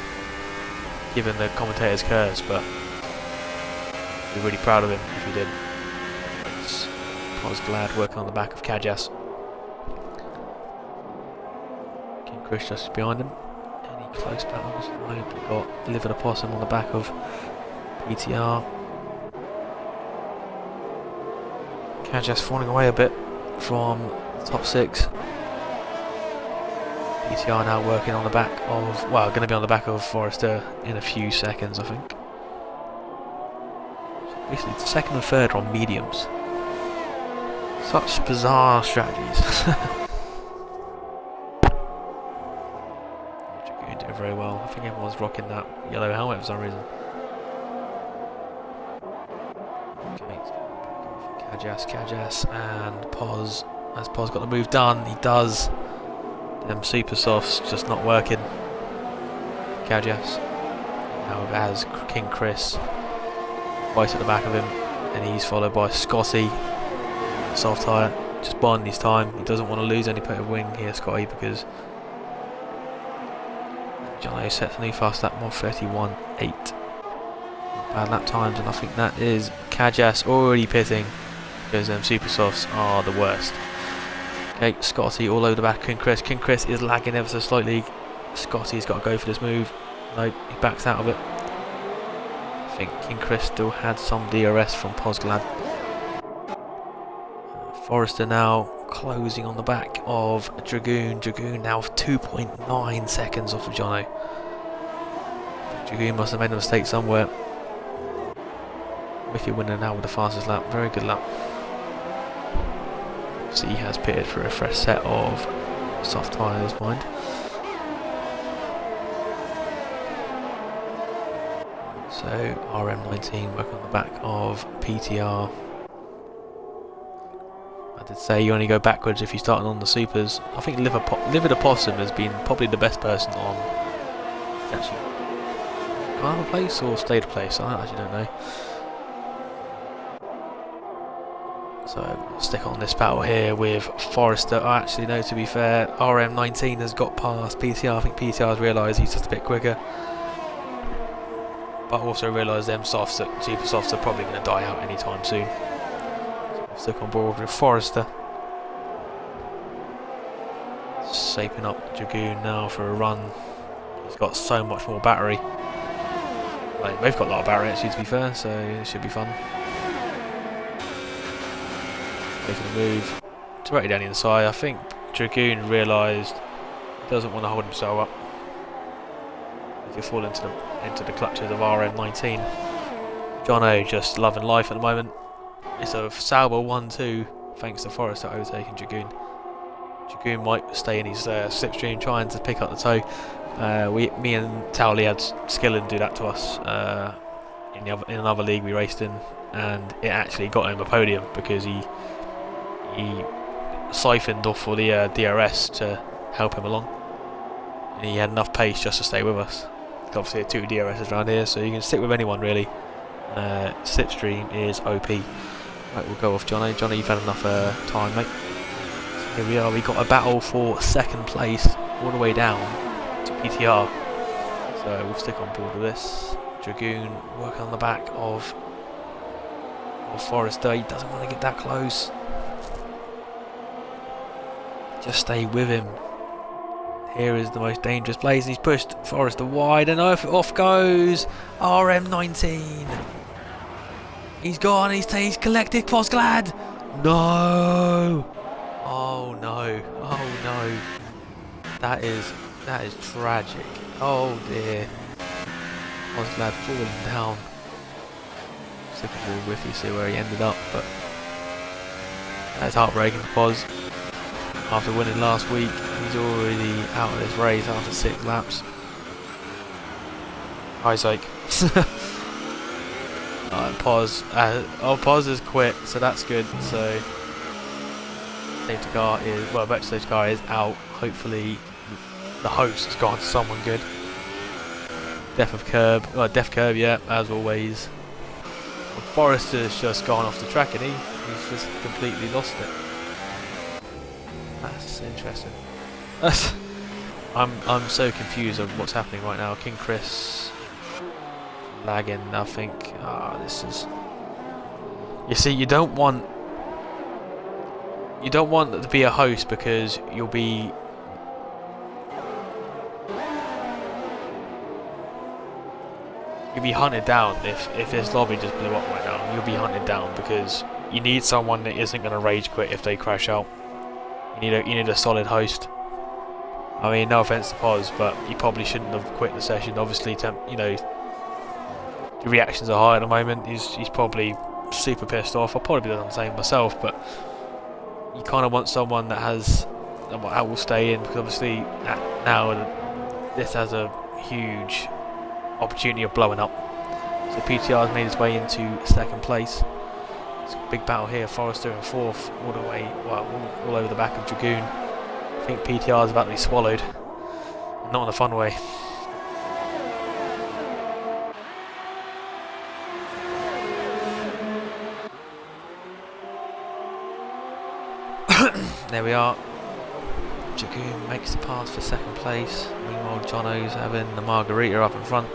give him the commentator's curse, but I'd be really proud of him if he did. I was glad working on the back of Cajas. King Chris just behind him. Close battles. We've got Liver the Possum on the back of PTR. Cajas falling away a bit from the top 6. PTR now working on the back of, well, going to be on the back of Forrester in a few seconds, I think. So basically, 2nd and 3rd are on mediums. Such bizarre strategies. Very well. I think everyone's rocking that yellow helmet for some reason. Okay, Cajas and Poz. Has Poz got the move done? He does. Them super softs just not working. Cajas. Now it has King Chris right at the back of him, and he's followed by Scotty. Soft tyre, just biding his time. He doesn't want to lose any bit of wing here, Scotty, because Jono sets a new fast lap, 1:31.8. Bad lap times, and I think that is Cajas already pitting because them super softs are the worst. Okay, Scotty all over the back. King Chris is lagging ever so slightly. Scotty's got to go for this move. No, he backs out of it. I think King Chris still had some DRS from Posglad. Forrester now closing on the back of Dragoon. Dragoon now 2.9 seconds off of Jono. Dragoon must have made a mistake somewhere. If you're winning now with the fastest lap, very good lap. So he has pitted for a fresh set of soft tyres, mind. So RM19 working on the back of PTR. I did say you only go backwards if you're starting on the supers. I think Livid Opossum has been probably the best person on. Actually, gone a place or stayed a place? I actually don't know. So stick on this battle here with Forrester. Actually, no, to be fair, RM19 has got past PTR. I think PTR has realised he's just a bit quicker. But also realised them softs, super softs, are probably going to die out anytime soon. So we'll stick on board with Forrester. Shaping up Dragoon now for a run. He's got so much more battery. Like, they've got a lot of battery actually, to be fair, so it should be fun. Making a move directly down the inside. I think Dragoon realised he doesn't want to hold himself up. He'll fall into the clutches of RM19. Jono just loving life at the moment. It's a Sauber 1-2 thanks to Forrester overtaking Dragoon. Dragoon might stay in his slipstream trying to pick up the toe. Me and Towley had Skillen do that to us in another league we raced in, and it actually got him a podium because he siphoned off for the DRS to help him along, and he had enough pace just to stay with us. Obviously, 2 DRSs around here, so you can stick with anyone really. Slipstream is OP. Right, we'll go off Johnny. Johnny, you've had enough time, mate. So here we are. We got a battle for second place all the way down to PTR. So we'll stick on board with this. Dragoon working on the back of Forrester. He doesn't want to get that close. Just stay with him. Here is the most dangerous place, and he's pushed Forrester wide, and off goes RM19. He's gone, he's collected Posglad. No! Oh no, oh no. That is tragic. Oh dear. Posglad falling down. Just looking for a whiffy, see where he ended up, but that's heartbreaking for Pos. After winning last week, he's already out of this race after 6 laps. Isaac. Pos has quit, so that's good. So safety car is, well, virtual safety car is out. Hopefully the host has gone to someone good. Death Curb, yeah, as always. Forrester's just gone off the track, and he's just completely lost it. That's interesting. I'm so confused of what's happening right now. King Chris lagging. I think this is. You see, you don't want to be a host because you'll be hunted down if this lobby just blew up right now. You'll be hunted down because you need someone that isn't going to rage quit if they crash out. You need a solid host. I mean, no offense to Pos, but you probably shouldn't have quit the session. Obviously, the reactions are high at the moment. He's probably super pissed off. I'll probably be the same myself, but you kind of want someone that will stay in, because obviously now this has a huge opportunity of blowing up. So PTR has made his way into second place. It's a big battle here. Forrester in 4th, all the way, well, all over the back of Dragoon. I think PTR is about to be swallowed. Not in a fun way. There we are. Dragoon makes the pass for second place. Meanwhile, Jono's having the margarita up in front.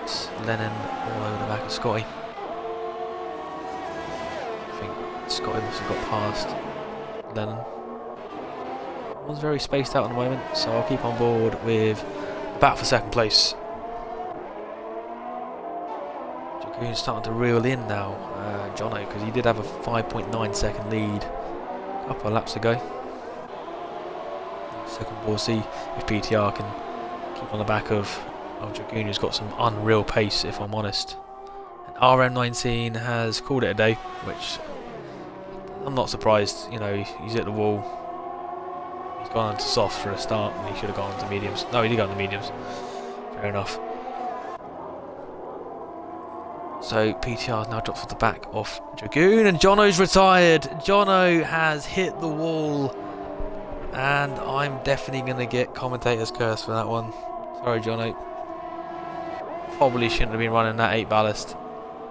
It's Lennon all over the back of Scotty. Scotty must have got past Lennon. One's very spaced out at the moment, so I'll keep on board with battle for second place. Dragoon's starting to reel in now, Jono, because he did have a 5.9 second lead a couple of laps ago. Second, we'll see if PTR can keep on the back of Dragoon, who's got some unreal pace, if I'm honest. And RM19 has called it a day, which I'm not surprised. You know, he's at the wall. He's gone into soft for a start, and he should have gone into mediums. No, he did go into mediums. Fair enough. So PTR now drops off the back of Dragoon, and Jono's retired. Jono has hit the wall, and I'm definitely going to get commentator's curse for that one. Sorry, Jono. Probably shouldn't have been running that 8 ballast.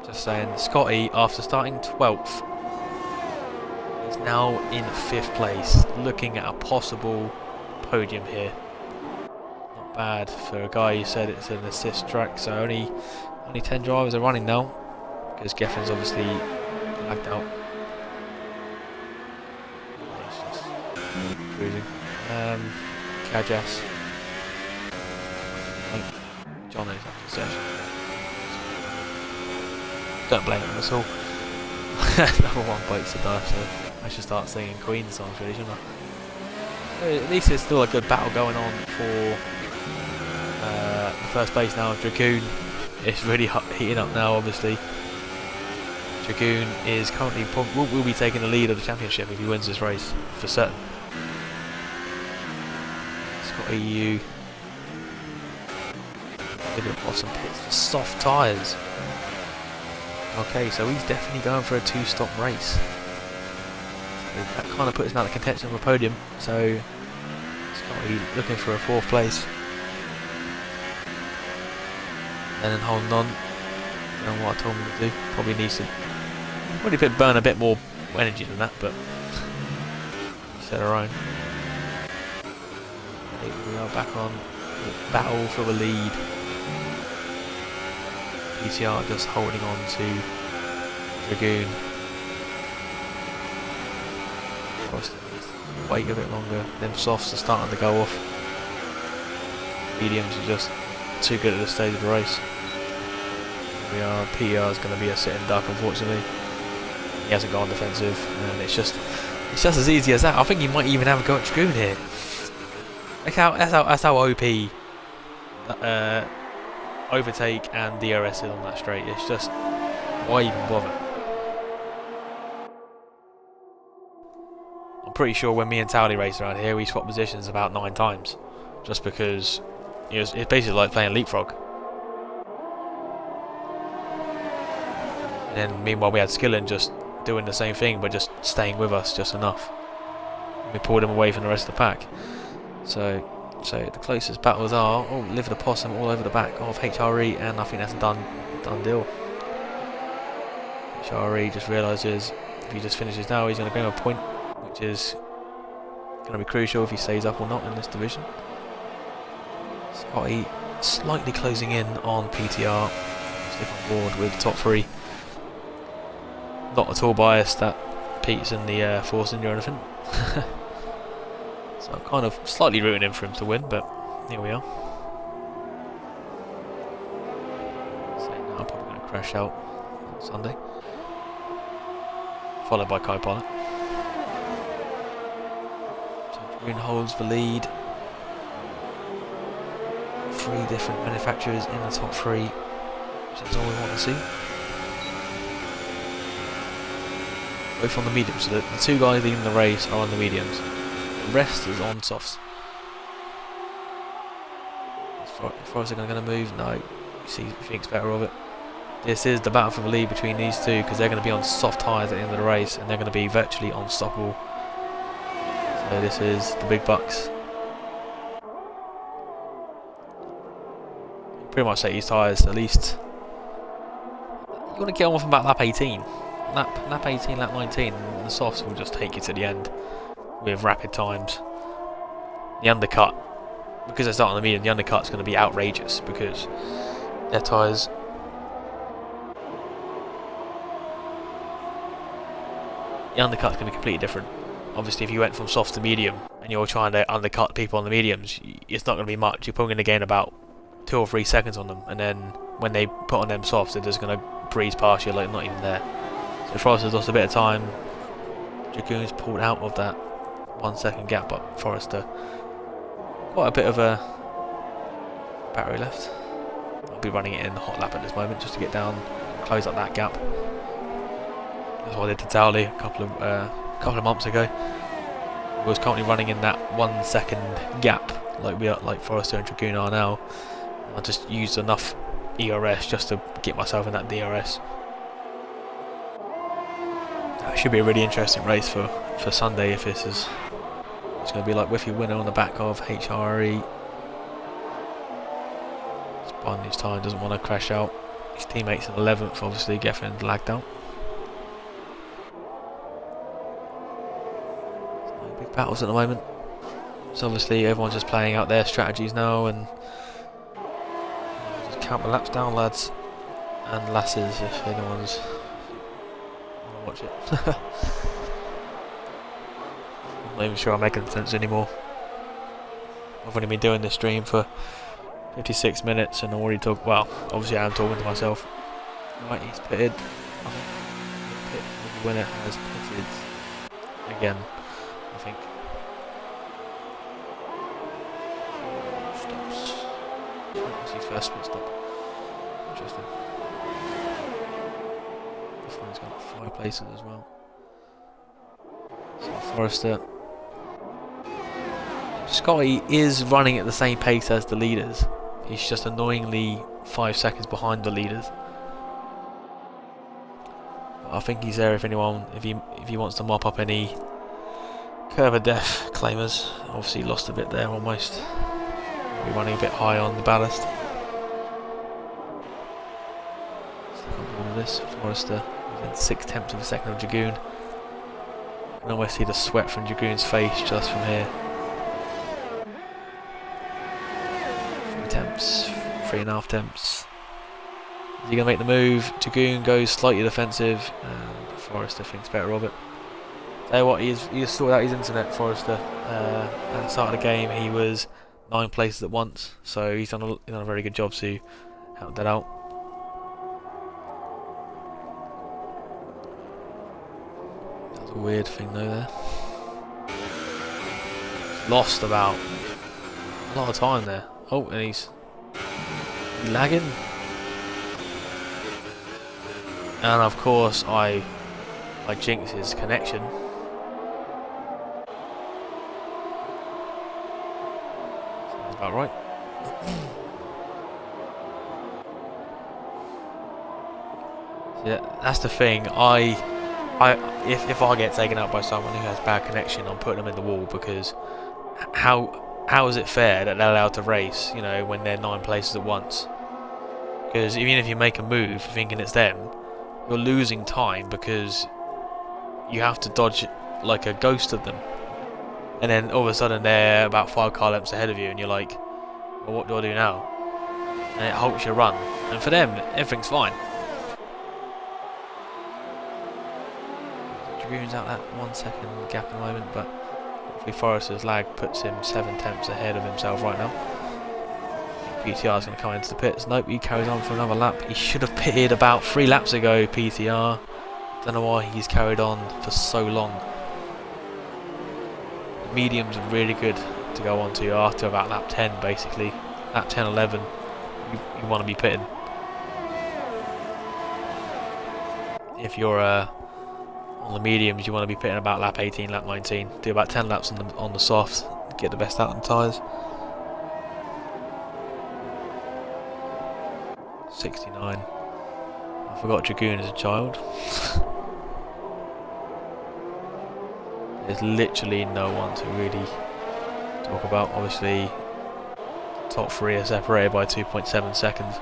Just saying. Scotty, after starting 12th, is now in 5th place, looking at a possible podium here. Not bad for a guy who said it's an assist track, so only 10 drivers are running now, because Geffen's obviously lagged out. It's just cruising. Kajas. Jono's after the session. Don't blame him at all. Number 1 bites the dust, so I should start singing Queen songs really, shouldn't I? At least there's still a good battle going on for the first place now. Dragoon is really heating up now, obviously. Dragoon is currently will be taking the lead of the championship if he wins this race, for certain. Scott EU. Look at awesome pits for soft tyres. Okay, so he's definitely going for a 2-stop race. That kind of puts him out of contention for a podium. So Scotty looking for a 4th place. And then holding on. Don't know what I told him to do. Probably needs to burn a bit more energy than that, but set her own. We are back on the battle for the lead. PTR just holding on to Dragoon. Wait a bit longer. Them softs are starting to go off. Mediums are just too good at this stage of the race. PTR is going to be a sitting duck, unfortunately. He hasn't gone defensive, and it's just as easy as that. I think he might even have a go at Dragoon here. That's how OP overtake and DRS is on that straight. It's just, why even bother? I'm pretty sure when me and Towley race around here, we swap positions about 9 times, just because it's basically like playing leapfrog. And then meanwhile we had Skillen just doing the same thing, but just staying with us just enough. We pulled him away from the rest of the pack. So the closest battles are Live the Possum all over the back of HRE, and I think that's a done deal. HRE just realises if he just finishes now, he's going to bring a point, which is going to be crucial if he stays up or not in this division. Scotty slightly closing in on PTR, stick on board with the top 3. Not at all biased that Pete's in the Force India or anything. So I'm kind of slightly rooting in for him to win, but here we are. So now I'm probably going to crash out on Sunday. Followed by Kai Pollitt. So Dragoon holds the lead. 3 different manufacturers in the top 3, which is all we want to see. Both on the mediums, so the 2 guys leading the race are on the mediums. The rest is on softs. Is Forrester going to move? No. He thinks better of it. This is the battle for the lead between these 2, because they're going to be on soft tyres at the end of the race, and they're going to be virtually unstoppable. So this is the big bucks. Pretty much take these tyres at least. You want to get on from about lap 18. Lap 18, lap 19, and the softs will just take you to the end with rapid times. The undercut, because they start on the medium, the undercut's going to be outrageous because their tyres the undercut's going to be completely different. Obviously, if you went from soft to medium and you're trying to undercut people on the mediums, it's not going to be much. You're probably going to gain about 2 or 3 seconds on them, and then when they put on them softs, they're just going to breeze past you like not even there. So Forrester's lost a bit of time. Dragoon's pulled out of that 1 second gap, but Forrester quite a bit of a battery left. I'll be running it in the hot lap at this moment just to get down, close up that gap. That's what I did to Dowley a couple of months ago. I was currently running in that 1 second gap, like Forrester and Dragoon are now. I just used enough ERS just to get myself in that DRS. That should be a really interesting race for Sunday if this is. It's going to be like with your winner on the back of HRE. He's buying his time, doesn't want to crash out. His teammates in 11th, obviously, getting lagged out. So big battles at the moment. So obviously everyone's just playing out their strategies now, and just count the laps down, lads and lasses, if anyone's want to watch it. I'm not even sure I'm making sense anymore. I've only been doing this stream for 56 minutes and already talked. Well, obviously I'm talking to myself. Right, he's pitted. The winner has pitted again, I think. Stops. That's his first pit stop. Interesting. This one's got 5 places as well. So Forrester. Scotty is running at the same pace as the leaders. He's just annoyingly 5 seconds behind the leaders. But I think he's there if anyone, if he wants to mop up any curb of death claimers. Obviously lost a bit there almost. We're running a bit high on the ballast. All of this, Forrester within 6/10 of a second of Dragoon. You can almost see the sweat from Dragoon's face just from here. 3.5 temps. Is he going to make the move? Dragoon goes slightly defensive, and Forrester thinks better of it. Tell you what, he's sorted out his internet, Forrester. At the start of the game, he was 9 places at once, so he's done a very good job to help that out. That was a weird thing though there. Lost about a lot of time there. Oh, and he's lagging. And of course I jinxed his connection. Sounds about right. Yeah, that's the thing. If I get taken out by someone who has bad connection, I'm putting them in the wall, because how is it fair that they're allowed to race, you know, when they're 9 places at once? Because even if you make a move thinking it's them, you're losing time because you have to dodge like a ghost of them. And then all of a sudden they're about 5 car lengths ahead of you and you're like, well, what do I do now? And it halts your run. And for them, everything's fine. Dragoon's out that 1 second gap at the moment, but hopefully Forrester's lag puts him 7/10 ahead of himself right now. PTR is going to come into the pits. Nope, he carries on for another lap. He should have pitted about 3 laps ago, PTR. Don't know why he's carried on for so long. The mediums are really good to go on to after about lap 10, basically. Lap 10, 11, you want to be pitting. If you're on the mediums, you want to be pitting about lap 18, lap 19. Do about 10 laps on the softs, get the best out of the tyres. 69. I forgot Dragoon as a child. There's literally no one to really talk about. Obviously, top 3 are separated by 2.7 seconds.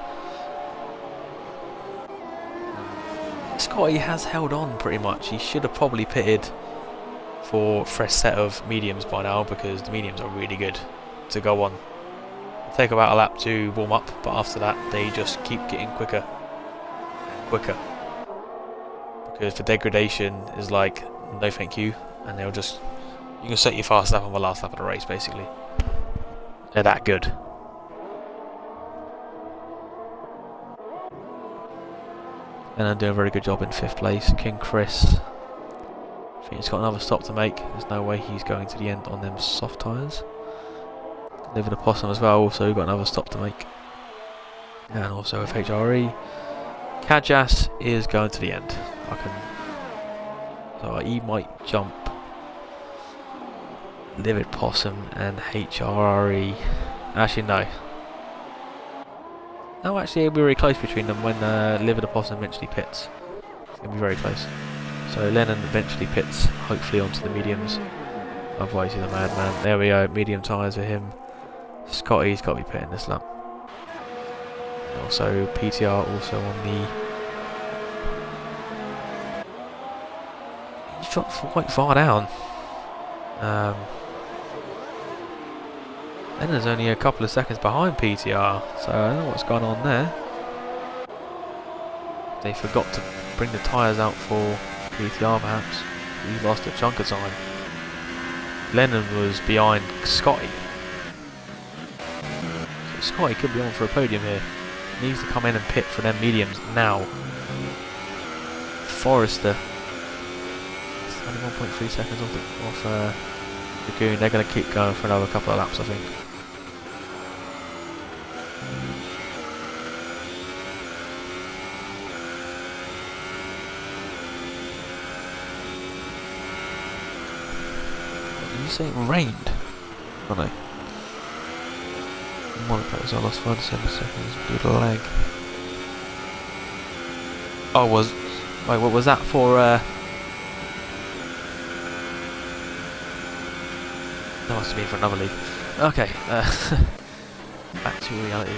Scotty has held on pretty much. He should have probably pitted for a fresh set of mediums by now, because the mediums are really good to go on. Take about a lap to warm up, but after that they just keep getting quicker and quicker, because the degradation is like no thank you, and they'll just, you can set your fast lap on the last lap of the race basically. They're that good. And I'm doing a very good job in 5th place. King Chris, I think he's got another stop to make. There's no way he's going to the end on them soft tyres. Liver the Possum as well, also got another stop to make. And also with HRE. Kajas is going to the end. So he might jump Livid Possum and HRE. Actually, no. No, actually, it'll be very close between them when Livid Possum eventually pits. It's going to be very close. So Lennon eventually pits, hopefully onto the mediums. Otherwise, he's a madman. There we go, medium tyres for him. Scotty's got to be pitting this lap. And also, PTR also on the. He's dropped quite far down. Lennon's only a couple of seconds behind PTR, so I don't know what's going on there. They forgot to bring the tyres out for PTR perhaps. He lost a chunk of time. Lennon was behind Scotty. So Scotty could be on for a podium here. He needs to come in and pit for them mediums now. Forrester. It's only 1.3 seconds off Lagoon. They're going to keep going for another couple of laps, I think. Did you say it rained? Oh no. Monaco, I lost 5 to 7 seconds due to lag. Oh, wait, what was that for? That must have been for another league. Okay, back to reality.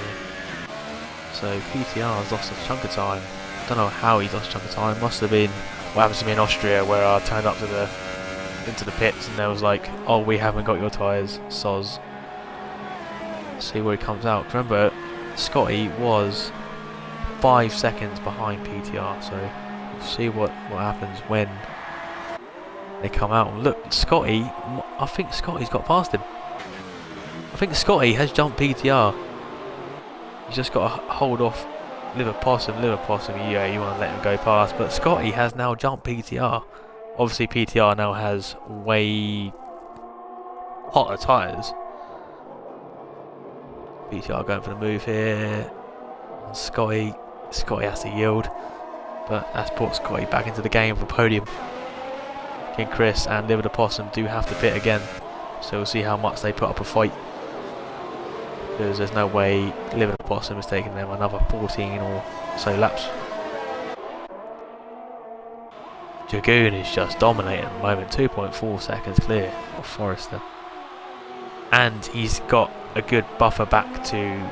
So PTR has lost a chunk of time. I don't know how he's lost a chunk of time. Must have been what happened to me in Austria, where I turned up to into the pits and there was like, oh, we haven't got your tyres, soz. See where he comes out. Remember, Scotty was 5 seconds behind PTR, so we'll see what happens when they come out. And look, Scotty, I think Scotty's got past him. I think Scotty has jumped PTR. He's just got to hold off Liver Possum, yeah, you want to let him go past, but Scotty has now jumped PTR. Obviously PTR now has way hotter tyres. PTR going for the move here. Scotty has to yield, but that's put Scotty back into the game for podium. King Chris and Liver the Possum do have to pit again, so we'll see how much they put up a fight. Because there's no way Liver the Possum is taking them another 14 or so laps. Dragoon is just dominating at the moment, 2.4 seconds clear of Forrester. And he's got a good buffer back to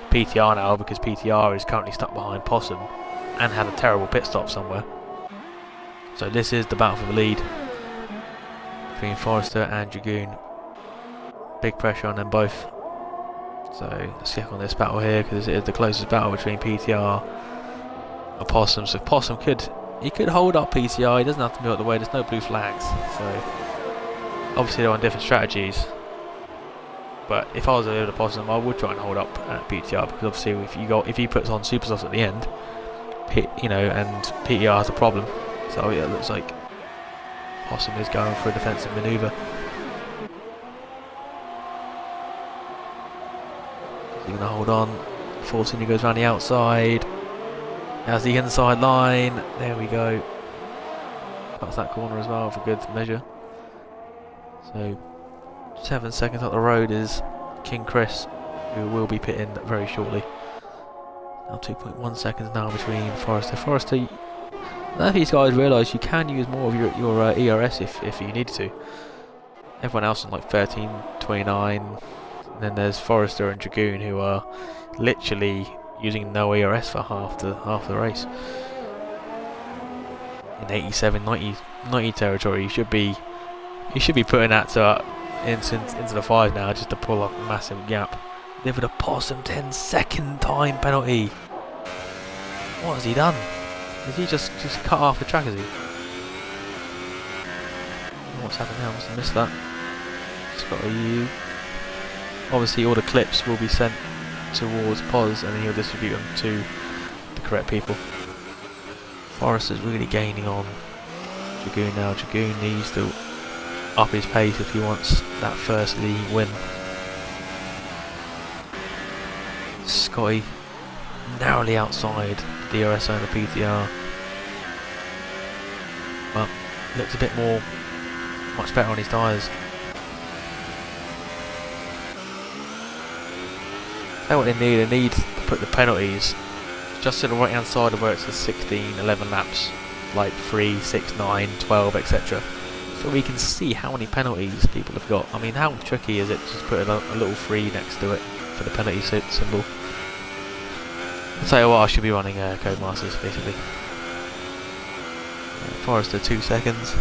PTR now, because PTR is currently stuck behind Possum and had a terrible pit stop somewhere. So this is the battle for the lead between Forrester and Dragoon. Big pressure on them both. So let's check on this battle here, because it is the closest battle between PTR and Possum. So Possum could hold up PTR. He doesn't have to move out the way. There's no blue flags. So obviously they're on different strategies. But if I was a Liver Possum, I would try and hold up at PTR, because obviously if he puts on super softs at the end, and PTR has a problem. So yeah, it looks like Possum is going for a defensive manoeuvre. He's going to hold on. 14 goes around the outside. Has the inside line. There we go. Cuts that corner as well for good measure. So 7 seconds up the road is King Chris, who will be pitting very shortly. Now 2.1 seconds now between Forrester. I don't know if these guys realise you can use more of your ERS if you need to. Everyone else is like 13, 29. And then there's Forrester and Dragoon, who are literally using no ERS for half the race. In 87, 90 territory, you should be putting that to into the 5 now, just to pull up a massive gap. Liver the Possum, 10-second time penalty. What has he done? Has he just cut off the track, has he? what's happened now? I must have missed that. Scotty. Obviously, all the clips will be sent towards Pos, and then he'll distribute them to the correct people. Forrester's really gaining on Dragoon now. Dragoon needs to up his pace if he wants that first league win. Scotty narrowly outside the DRS owner PTR. But looks a bit much better on his tyres. Tell what they need to put the penalties just to the right hand side of where it says 16, 11 laps, like 3, 6, 9, 12, etc. So we can see how many penalties people have got. I mean, how tricky is it to just put a little 3 next to it for the penalty symbol? I'll tell you what, I should be running Codemasters basically. Forrester 2 seconds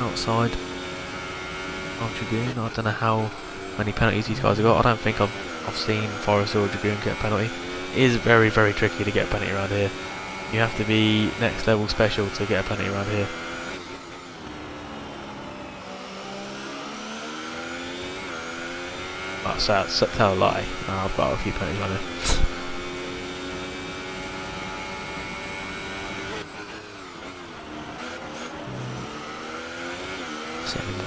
outside of Dragoon. I don't know how many penalties these guys have got. I don't think I've seen Forrester or Dragoon get a penalty. It is very, very tricky to get a penalty around here. You have to be next level special to get a penalty around here. That's tell a lie. I've got a few penalties around here.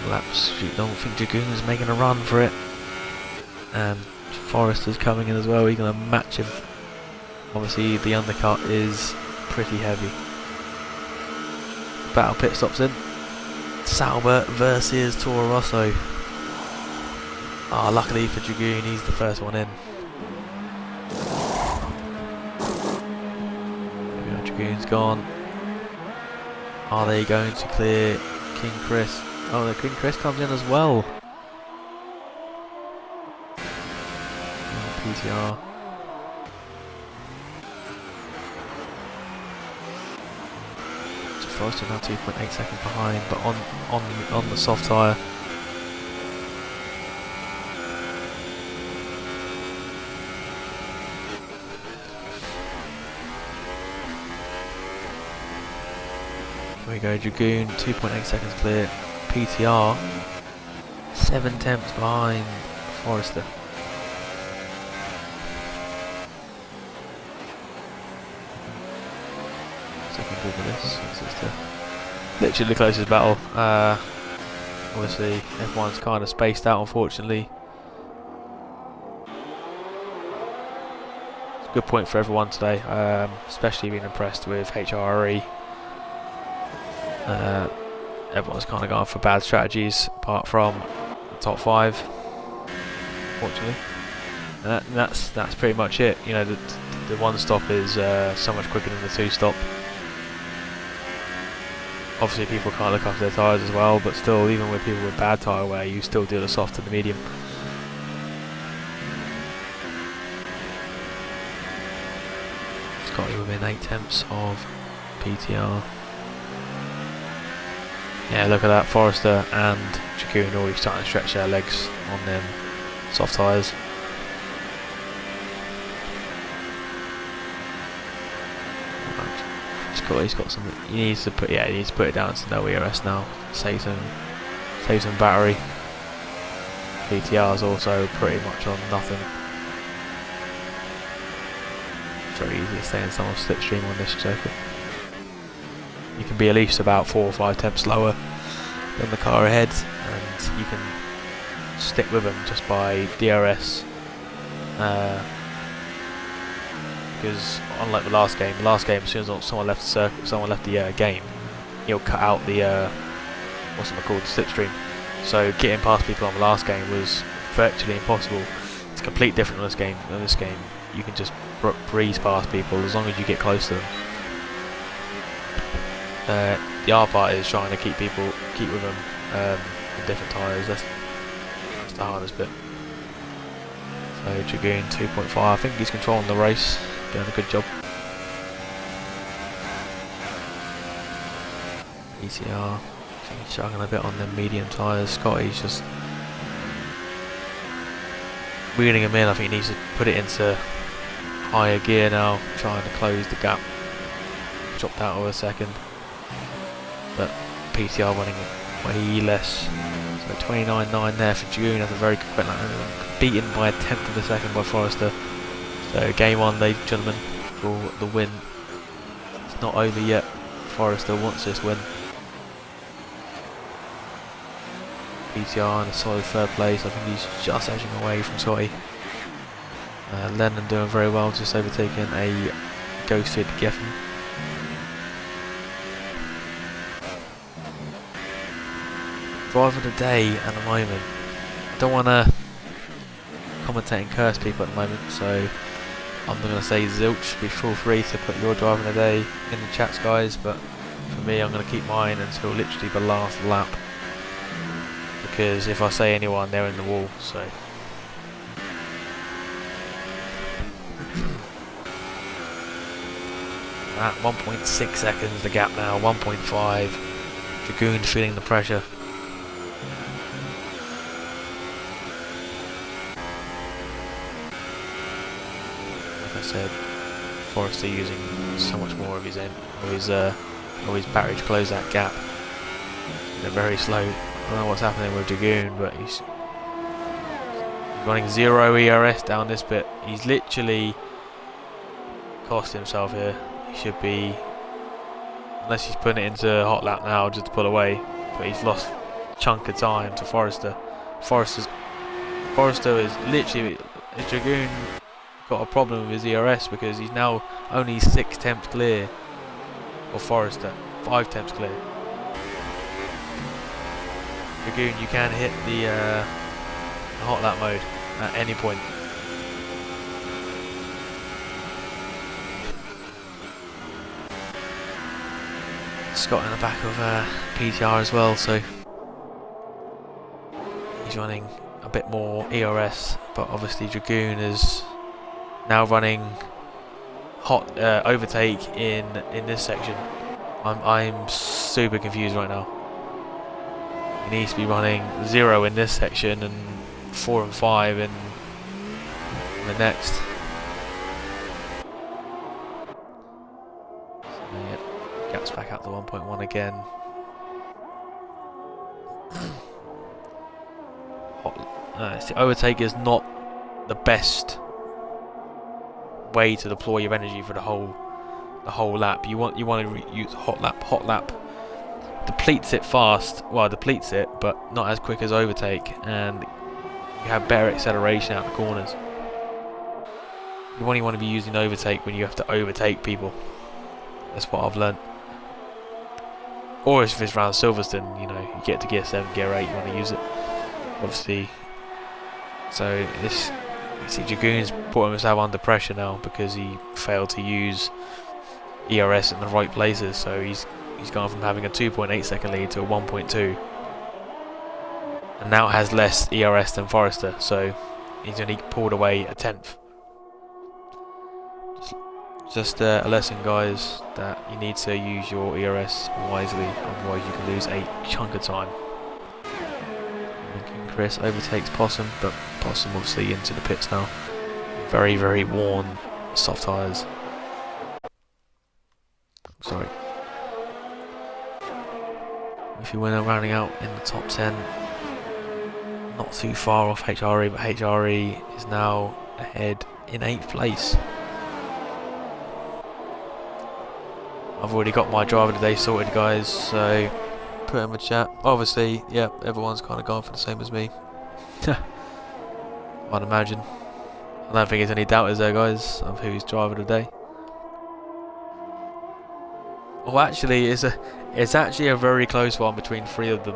Laps. I don't think Dragoon is making a run for it, and Forrester's coming in as well. He's going to match him. Obviously the undercut is pretty heavy. Battle pit stops in. Salbert versus Toro Rosso. Luckily for Dragoon, he's the first one in. There we go, Dragoon's gone. Are they going to clear King Chris? Oh, the King Chris comes in as well. PTR. So Forrester now 2.8 seconds behind, but on the soft tyre. Here we go, Dragoon 2.8 seconds clear. PTR 7 tenths behind Forrester. Second group of this. Literally the closest battle. Obviously everyone's kind of spaced out, unfortunately. It's a good point for everyone today, especially being impressed with HRE. Everyone's kind of gone for bad strategies, apart from the top 5, fortunately. And that's pretty much it. You know, the one stop is so much quicker than the 2 stop. Obviously, people can't look after their tyres as well, but still, even with people with bad tyre wear, you still do the soft and the medium. Scotty within 8 tenths of PTR. Yeah, look at that, Forrester and Dragoon already starting to stretch their legs on them soft tyres. He's got some. He needs to put it down to no ERS now. Save some battery. PTR is also pretty much on nothing. It's very easy to stay in some slipstream on this circuit. You can be at least about 4 or 5 tenths lower than the car ahead, and you can stick with them just by DRS. Because unlike the last game, as soon as someone left the circuit, someone left the game, he'll cut out the what's it called, the slipstream. So getting past people on the last game was virtually impossible. It's completely different in this game. In this game, you can just breeze past people as long as you get close to them. The hard part is trying to keep with them in different tyres. That's the hardest bit. So Dragoon 2.5. I think he's controlling the race, doing a good job. ECR struggling a bit on the medium tyres. Scotty's just wheeling him in. I think he needs to put it into higher gear now, trying to close the gap. Dropped out of a second, but PTR running way less. So 29.9 there for June. That's a very quick lap. Beaten by a tenth of a second by Forrester. So game on, ladies and gentlemen, for the win. It's not over yet. Forrester wants this win. PTR in a solid third place. I think he's just edging away from Scotty. Lennon doing very well, just overtaking a ghosted Geffen. Driver of the day at the moment. I don't want to commentate and curse people at the moment, so I'm not going to say zilch. Be feel free to put your driver of the day in the chats, guys, but for me I'm going to keep mine until literally the last lap, because if I say anyone, they're in the wall. So at 1.6 seconds the gap now, 1.5. Dragoon feeling the pressure. Like I said, Forrester using so much more of his battery to close that gap. They're very slow. I don't know what's happening with Dragoon, but he's running 0 ERS down this bit. He's literally cost himself here. He should be, unless he's putting it into hot lap now just to pull away, but he's lost a chunk of time to Forrester. Forrester is literally, Dragoon got a problem with his ERS because he's now only 6 tenths clear of Forrester, 5 tenths clear. Dragoon, you can hit the hot lap mode at any point. Scott in the back of PTR as well, so he's running a bit more ERS, but obviously Dragoon is now running hot overtake in this section. I'm super confused right now. He needs to be running 0 in this section and 4 and 5 in the next. So, yeah, gaps back out to 1.1 again. The overtake is not the best way to deploy your energy for the whole lap. You want to use hot lap. Depletes it fast. Well, depletes it, but not as quick as overtake, and you have better acceleration out the corners. You only want to be using overtake when you have to overtake people. That's what I've learnt. Or if it's around Silverstone, you know, you get to gear 7, gear 8, you want to use it. Obviously. So this, you see, Dragoon's put himself under pressure now because he failed to use ERS in the right places. So he's gone from having a 2.8 second lead to a 1.2, and now has less ERS than Forrester, so he's only pulled away a tenth. Just a lesson, guys, that you need to use your ERS wisely, otherwise you can lose a chunk of time. Chris overtakes Possum, but Possum obviously into the pits now. Very, very worn soft tyres. Sorry. If you win, rounding out in the top 10, not too far off HRE, but HRE is now ahead in 8th place. I've already got my driver today sorted, guys, so put in the chat. Obviously, yeah, everyone's kind of gone for the same as me. I'd imagine. I don't think there's any doubt, is there, guys, of who's driver today. Oh, actually, it's actually a very close one between 3 of them.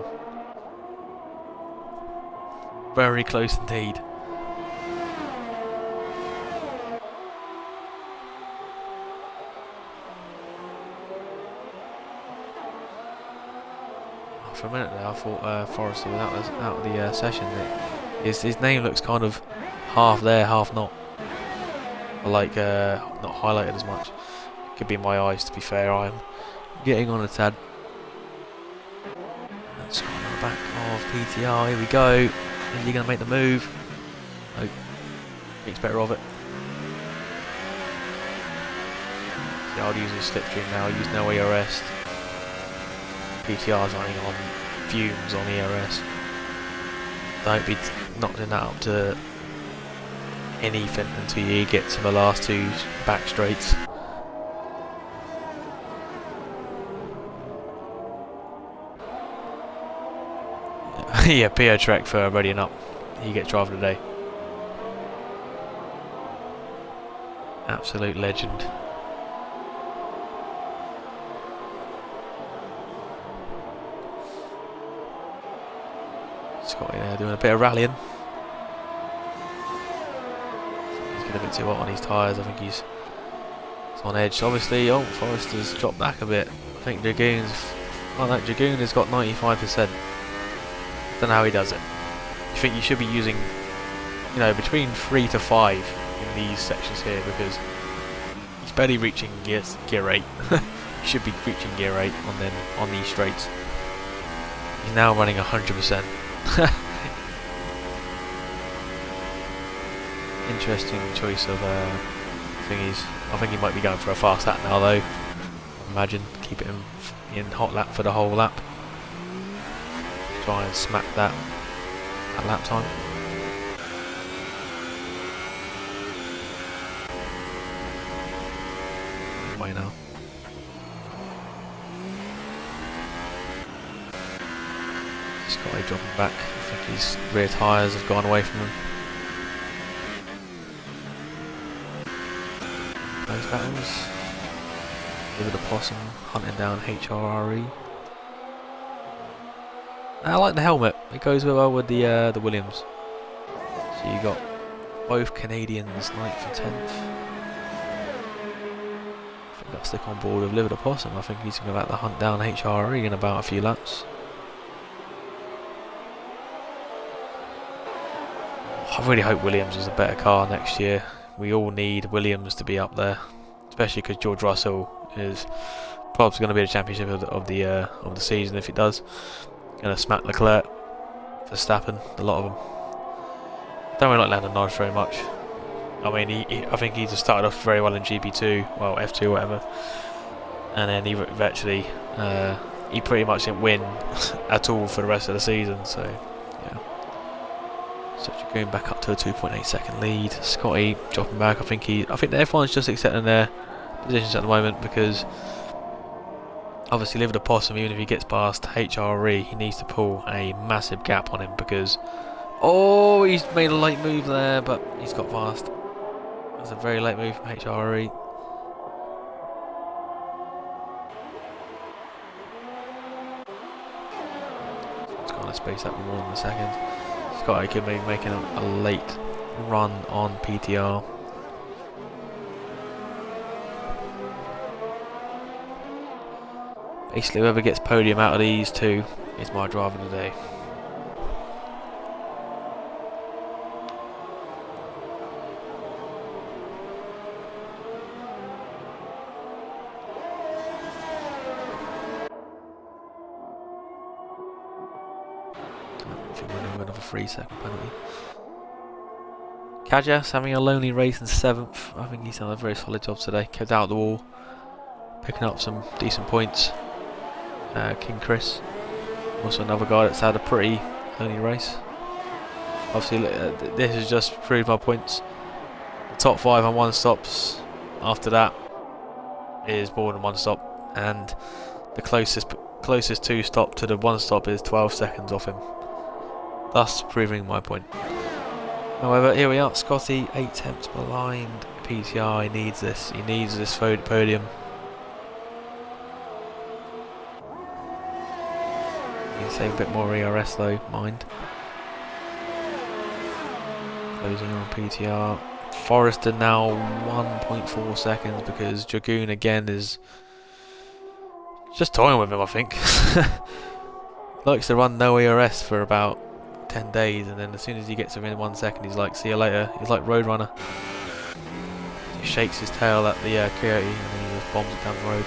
Very close indeed. For a minute there, I thought Forrester was out of the session. His name looks kind of half there, half not. Like not highlighted as much. Could be my eyes, to be fair. I'm getting on a tad. Let's go on the back of PTR. Here we go. Is he going to make the move? No. Thinks better of it. See, I'll use his slipstream now. Use no ERS. PTR's running on fumes on ERS. Don't be knocking that up to anything until you get to the last two back straights. Yeah, PO Trek for readying up. He gets driver today. Absolute legend. Scotty there doing a bit of rallying. He's getting a bit too hot on his tyres. I think he's on edge. Obviously, oh, Forrester's dropped back a bit. I think Dragoon's. Oh no, Dragoon has got 95%. Don't know how he does it. I think you should be using, you know, between 3 to 5 in these sections here, because he's barely reaching gear 8. He should be reaching gear 8 on these straights. He's now running 100%. Interesting choice of thingies. I think he might be going for a fast lap now though. Imagine keep it in hot lap for the whole lap. Try and smack that at lap time. Way now. Scotty dropping back. I think his rear tyres have gone away from him. Those battles. Give it a possum hunting down HRRE. I like the helmet. It goes well with the Williams. So you got both Canadians 9th and 10th. I think I'll stick on board with Liver the Possum. I think he's going to have to hunt down HRE in about a few laps. I really hope Williams is a better car next year. We all need Williams to be up there, especially because George Russell is probably going to be the championship of the season if it does. Going to smack Leclerc, Verstappen, a lot of them. Don't really like Lando Norris very much. I mean, I think he just started off very well in GP2, well F2 or whatever, and then he virtually, he pretty much didn't win at all for the rest of the season. So yeah. So going back up to a 2.8 second lead. Scotty dropping back. I think the F1's just accepting their positions at the moment, because obviously Liver the Possum, even if he gets past HRE, he needs to pull a massive gap on him, because oh, he's made a late move there, but he's got past. That's a very late move from HRE. It's going to space up more in a second. Scotty could be making a late run on PTR. Basically, whoever gets podium out of these two is my driver today. I think we're going to win another 3-second penalty. Kajas having a lonely race in 7th. I think he's done a very solid job today. Kept out of the wall, picking up some decent points. King Chris, also another guy that's had a pretty lonely race. Obviously, this has just proved my points. The top 5 on 1 stops. After that is more than 1 stop, and the closest 2 stop to the 1 stop is 12 seconds off him, thus proving my point. However, here we are. Scotty 8 tenths behind PTR. He needs this. He needs this podium. Save a bit more ERS though, mind. Closing on PTR. Forrester now 1.4 seconds, because Dragoon again is just toying with him, I think. Likes to run no ERS for about 10 days, and then as soon as he gets within 1 second, he's like, see you later. He's like Roadrunner. He shakes his tail at the Coyote, and then he just bombs it down the road.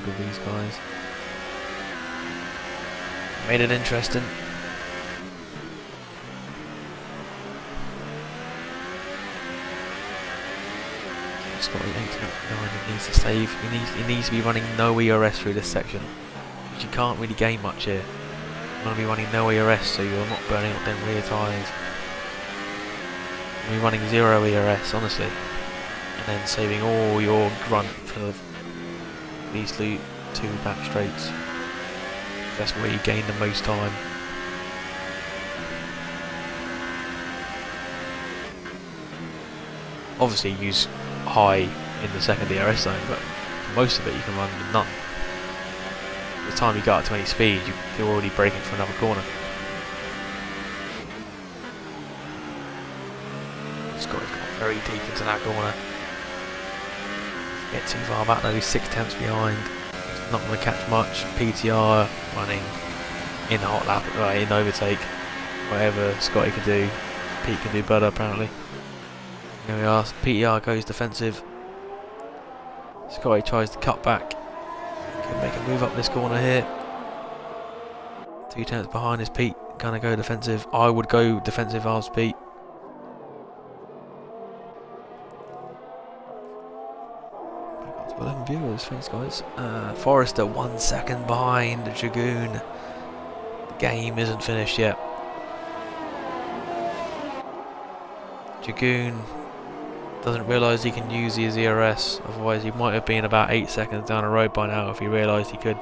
With these guys. Made it interesting. Scotty 8 9, he needs to save. He needs to be running no ERS through this section, which you can't really gain much here. You want to be running no ERS so you're not burning up them rear tyres. You're running 0 ERS, honestly, and then saving all your grunt for these two back straights. That's where you gain the most time. Obviously use high in the second DRS zone, but for most of it you can run with none. By the time you get up to any speed, you're already braking for another corner. Scotty's got very deep into that corner. Get too far back though, he's 6 tenths behind. Not going to catch much. PTR running in hot lap, in overtake. Whatever Scotty can do, Pete can do better apparently. Here we are, PTR goes defensive. Scotty tries to cut back. Can make a move up this corner here. 2 tenths behind is Pete. Gonna go defensive. I would go defensive as Pete. Back up to 11 viewers, thanks guys. Forrester 1 second behind Dragoon. The game isn't finished yet. Dragoon doesn't realise he can use his ERS, otherwise he might have been about 8 seconds down the road by now if he realised he could.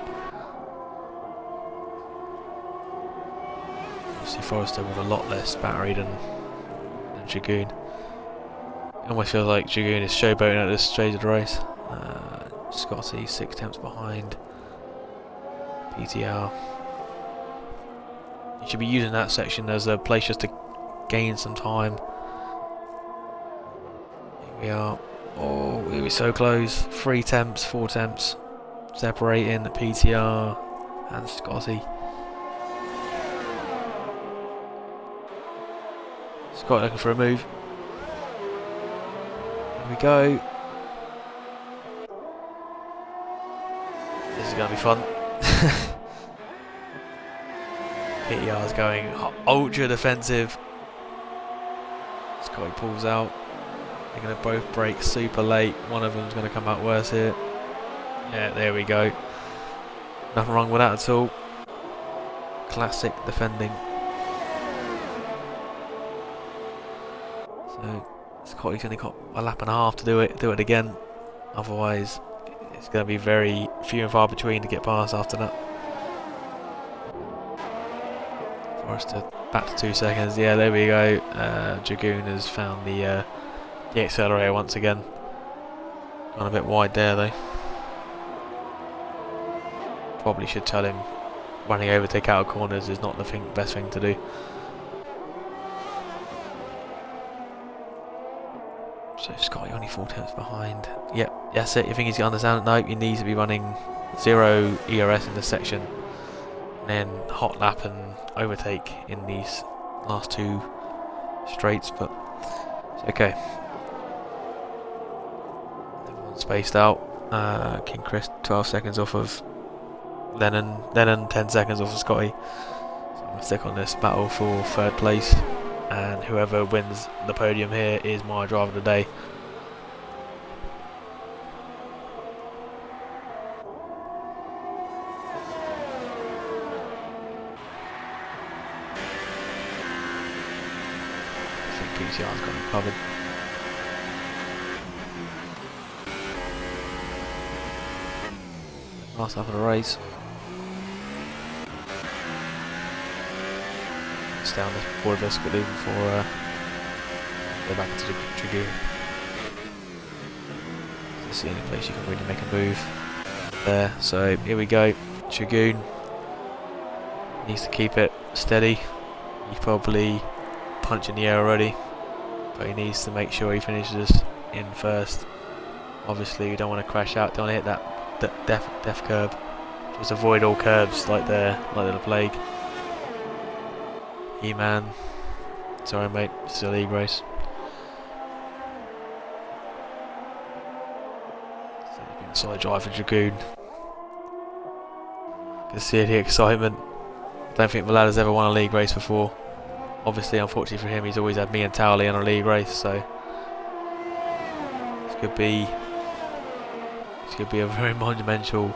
Obviously Forrester with a lot less battery than Dragoon. It almost feels like Dragoon is showboating at this stage of the race. Scotty 6 tenths behind PTR. You should be using that section as a place just to gain some time. We are, oh, we were so close. 3 tenths, 4 tenths separating PTR and Scotty. Scotty looking for a move. Here we go. This is going to be fun. PTR is going ultra defensive. Scotty pulls out. They're going to both brake super late. One of them's going to come out worse here. Yeah, there we go. Nothing wrong with that at all. Classic defending. So Scotty's only got a lap and a half to do it again. Otherwise, it's going to be very few and far between to get past after that. Forrester back to 2 seconds. Yeah, there we go. Dragoon has found the accelerator once again. Gone a bit wide there though. Probably should tell him running overtake out of corners is not the best thing to do. So Scotty only 4 tenths behind. Yep, that's it. You think he's going to understand? No, he needs to be running 0 ERS in this section. And then hot lap and overtake in these last 2 straights, but it's okay. Spaced out. King Chris 12 seconds off of Lennon 10 seconds off of Scotty. So I'm going to stick on this battle for 3rd place, and whoever wins the podium here is my driver of the day. I think PCR's got it covered. Last half of the race. It's down the 4 of us quickly before go back into the Dragoon. This is the only place you can really make a move there. So here we go. Dragoon needs to keep it steady. He's probably punching the air already, but he needs to make sure he finishes in first. Obviously, you don't want to crash out. Don't want to hit that death curb. Just avoid all curbs like the plague. E-man. Sorry mate, it's a league race. So it's been a solid drive for Dragoon. You can see the excitement. Don't think the lad has ever won a league race before. Obviously, unfortunately for him, he's always had me and Towley in a league race, so This could be a very monumental.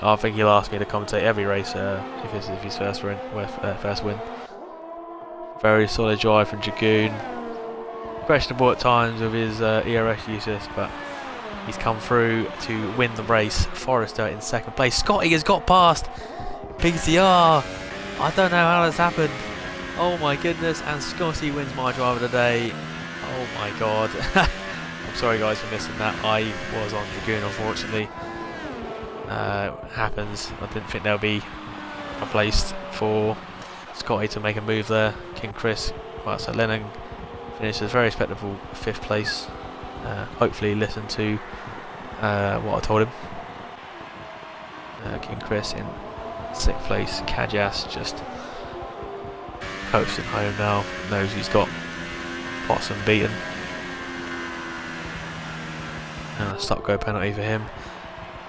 I think he'll ask me to commentate every race if it's his first win. Very solid drive from Dragoon. Questionable at times with his ERS uses, but he's come through to win the race. Forrester in second place. Scotty has got past PCR. I don't know how that's happened. Oh my goodness, and Scotty wins my drive of the day. Oh my god. I'm sorry guys for missing that. I was on Dragoon, unfortunately. Happens. I didn't think there'll be a place for Scotty to make a move there. King Chris, well, so Lennon finishes very respectable 5th place. Hopefully listen to what I told him. King Chris in 6th place. Kajas just coasting home now. Knows he's got Possum beaten. And a stop-go penalty for him.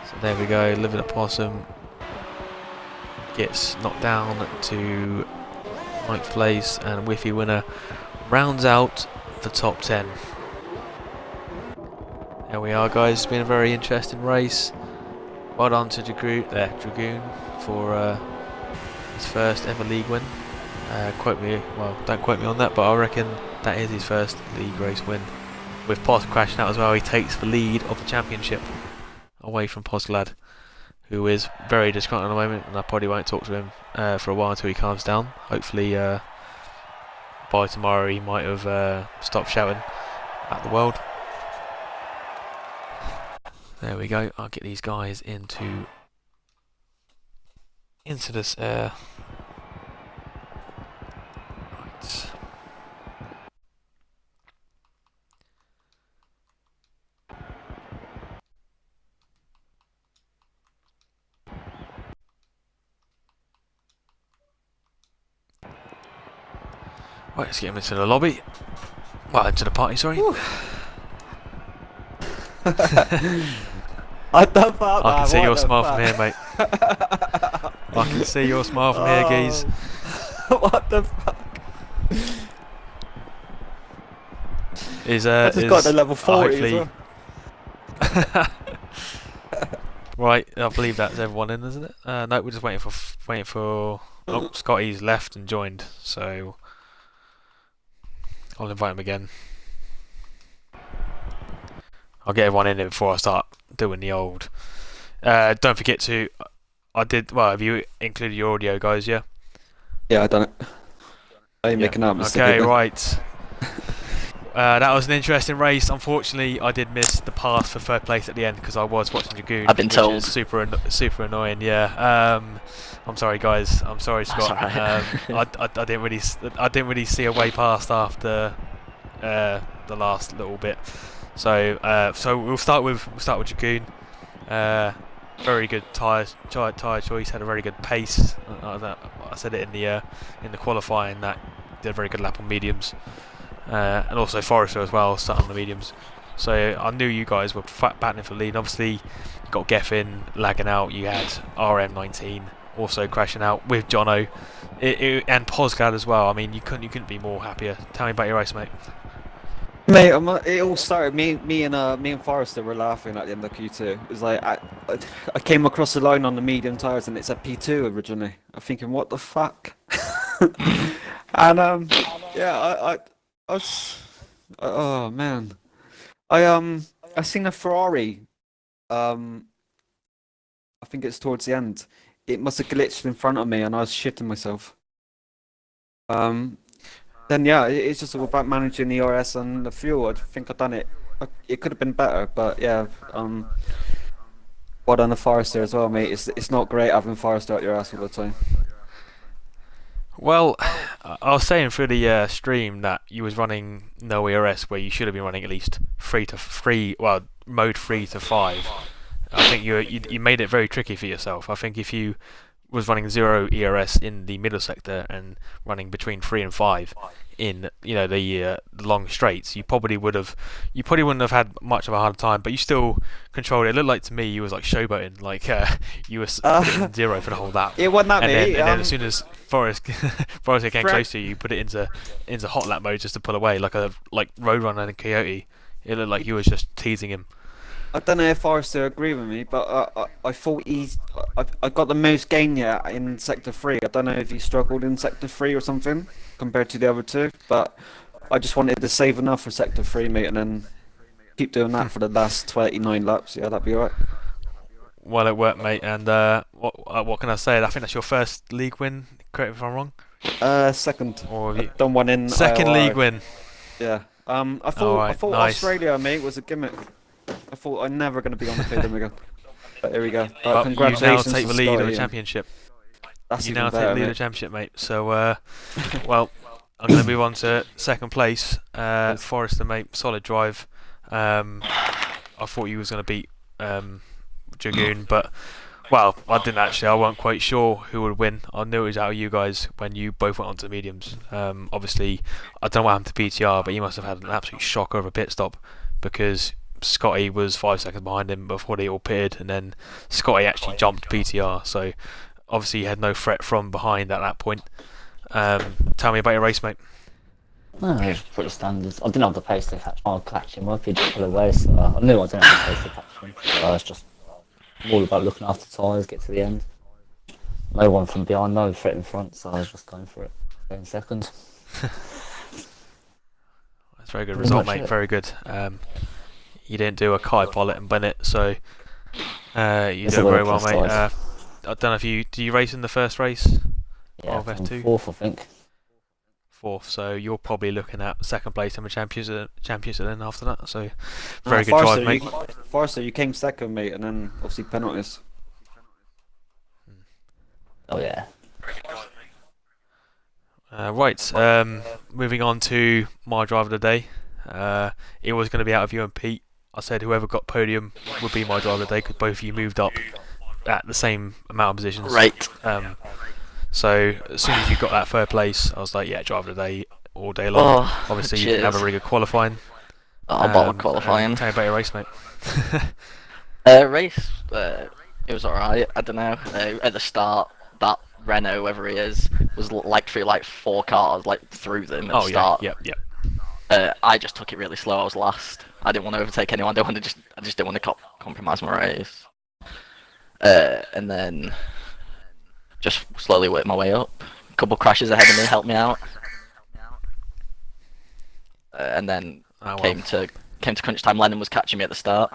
So there we go. Living at Possum gets knocked down to 9th place, and Whiffy winner rounds out the top 10. There we are, guys. It's been a very interesting race. Well done to Dragoon for his first ever league win. Don't quote me on that, but I reckon that is his first league race win. With Pos crashing out as well, he takes the lead of the championship away from Posglad, who is very disgruntled at the moment, and I probably won't talk to him for a while until he calms down. Hopefully by tomorrow he might have stopped shouting at the world. There we go. I'll get these guys into this air. Right. Right, let's get him into the lobby. Well, into the party, sorry. I can see your smile from here, mate. I can see your smile from here, geez. What the fuck? I just got to level 40 as well. Right, I believe that's everyone in, isn't it? No, we're just waiting for. Oh, Scotty's left and joined, so I'll invite him again. I'll get everyone in here before I start doing the old. Don't forget to. Have you included your audio, guys? Yeah. Yeah, I done it. I ain't making up. Okay, right. That was an interesting race. Unfortunately, I did miss the pass for 3rd place at the end because I was watching Dragoon. I've been told. Which is super annoying. Yeah. I'm sorry, guys. I'm sorry, Scott. Right. I didn't really see a way past after the last little bit. So we'll start with Dragoon. Very good tyre choice. Had a very good pace. I said it in the qualifying that did a very good lap on mediums. And also Forrester as well, starting on the mediums. So I knew you guys were battling for the lead. Obviously, you got Geffen lagging out. You had RM19 also crashing out with Jono, and Posglad as well. I mean, you couldn't be more happier. Tell me about your race, mate. Mate, it all started. Me and Forrester were laughing at the end of Q2. It was like I came across the line on the medium tires and it's a P2 originally. I'm thinking, what the fuck? And yeah, I was, oh man, I seen a Ferrari. I think it's towards the end. It must have glitched in front of me, and I was shitting myself. Then yeah, it's just all about managing the RS and the fuel. I think I've done it. It could have been better, but yeah. Well done the Forrester as well, mate. It's not great having Forrester at your ass all the time. Well, I was saying through the stream that you was running no ERS where you should have been running at least mode 3 to 5. I think you made it very tricky for yourself. I think if you was running 0 ERS in the middle sector and running between 3 and 5 in the long straights, you probably wouldn't have had much of a hard time, but you still controlled it. It looked like to me you was like showboating, like you were in 0 for the whole lap. It wasn't that and then as soon as Forrest came close to you, you put it into hot lap mode just to pull away, like Roadrunner and Coyote. It looked like you was just teasing him. I don't know if Forrester agree with me, but I thought I got the most gain yet in Sector 3. I don't know if he struggled in Sector 3 or something compared to the other two, but I just wanted to save enough for Sector 3, mate, and then keep doing that for the last 29 laps. Yeah, that'd be alright. Well, it worked, mate. And what can I say? I think that's your first league win. Correct me if I'm wrong. Second. Or have you... Done one in Second ILR. league win. Yeah. I Alright, thought nice. Australia, mate, was a gimmick. I thought I'm never going to be on the podium again. But here we go. But you now Congratulations take to the lead of Scotty, the and championship. That's You even now take better, the lead of the mate. championship, mate. So, well, I'm going to move on to second place. Forrester, mate, solid drive. I thought you was going to beat Dragoon, but well, I didn't actually. I wasn't quite sure who would win. I knew it was out of you guys when you both went on to the mediums. Obviously, I don't know what happened to PTR, but he must have had an absolute shocker of a pit stop because Scotty was 5 seconds behind him before they all pitted, and then Scotty actually jumped PTR. So obviously, he had no threat from behind at that point. Tell me about your race, mate. No, it was pretty standard. I didn't have the pace to catch. I'll catch him up. He just pulled away, so I knew I didn't have the pace to catch him. So it's just all about looking after tyres, get to the end. No one from behind, no threat in front, so I was just going for it. Going second. That's a very good Pretty result, much mate. it. Very good. You didn't do a Kai Pollitt and Bennett, so you It's did a very well well, plus mate. size. I don't know if you race in the first race Yeah, of from F2, fourth, I think. fourth, so you're probably looking at second place and the champions then after that. So Ah, very good drive, mate. Forrester, you came second, mate, and then obviously penalties. Oh yeah. Right, moving on to my drive of the day. It was going to be out of you and Pete. I said whoever got podium would be my driver of the day because both of you moved up at the same amount of positions. Right. So as soon as you got that third place, I was like, yeah, driver of the day all day long. Oh, Obviously, you cheers. didn't have a really good qualifying. Oh, bottle qualifying. Tell me about your race, mate. Race, it was alright. I don't know. At the start, that Renault, whoever he is, was like through like 4 cars, like through them at the Oh yeah, start. yep. I just took it really slow. I was last. I didn't want to overtake anyone. I just didn't want to compromise my race. And then just slowly worked my way up. A couple crashes ahead of me helped me out. And then Oh, well. came to crunch time. Lennon was catching me at the start,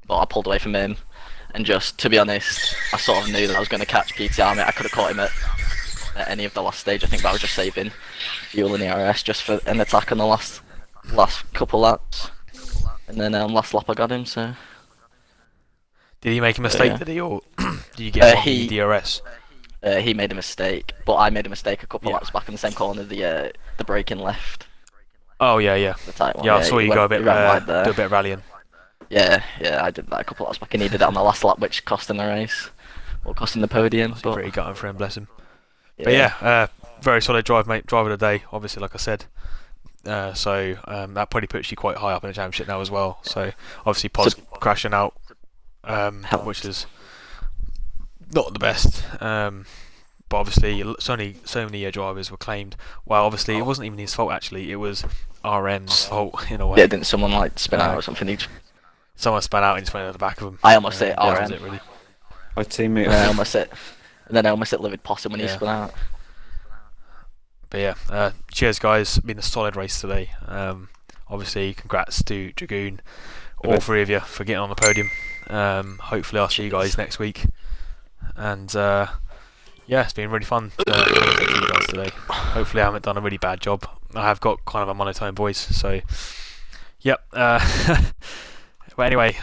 but I pulled away from him. And just to be honest, I sort of knew that I was going to catch PTR. I could have caught him at any of the last stage, I think, but I was just saving fuel in the RS just for an attack on the last couple laps. And then last lap I got him. So Did he make a mistake? Yeah. Did he, or did you get one in he- the DRS? he made a mistake, but I made a mistake a couple laps back in the same corner. The braking left, Oh yeah. the tight one. Yeah, I saw you he go a went- bit, he ran wide there. do a bit of rallying. Yeah, I did that a couple laps back. He needed it on the last lap, which cost him the race, or cost him the podium. That's But pretty gutting for him, bless him. But yeah, very solid drive, mate. Drive of the day, obviously, like I said. So that probably puts you quite high up in the championship now as well. So obviously, Pod's crashing out, which is not the best. But obviously, so many drivers were claimed. Well, obviously, it wasn't even his fault. Actually, it was RM's fault in a way. yeah, didn't someone like spin out or something? Someone spun out and just went at the back of him. I almost hit That was RM. it, really. My teammate. And then I almost hit Livid Possum when he Yeah. spun out. But yeah, cheers, guys. Been a solid race today. Obviously, congrats to Dragoon, all three of you, for getting on the podium. Hopefully, I'll see you guys next week. And yeah, it's been really fun commentating to you guys today. Hopefully, I haven't done a really bad job. I have got kind of a monotone voice, so yep. But anyway.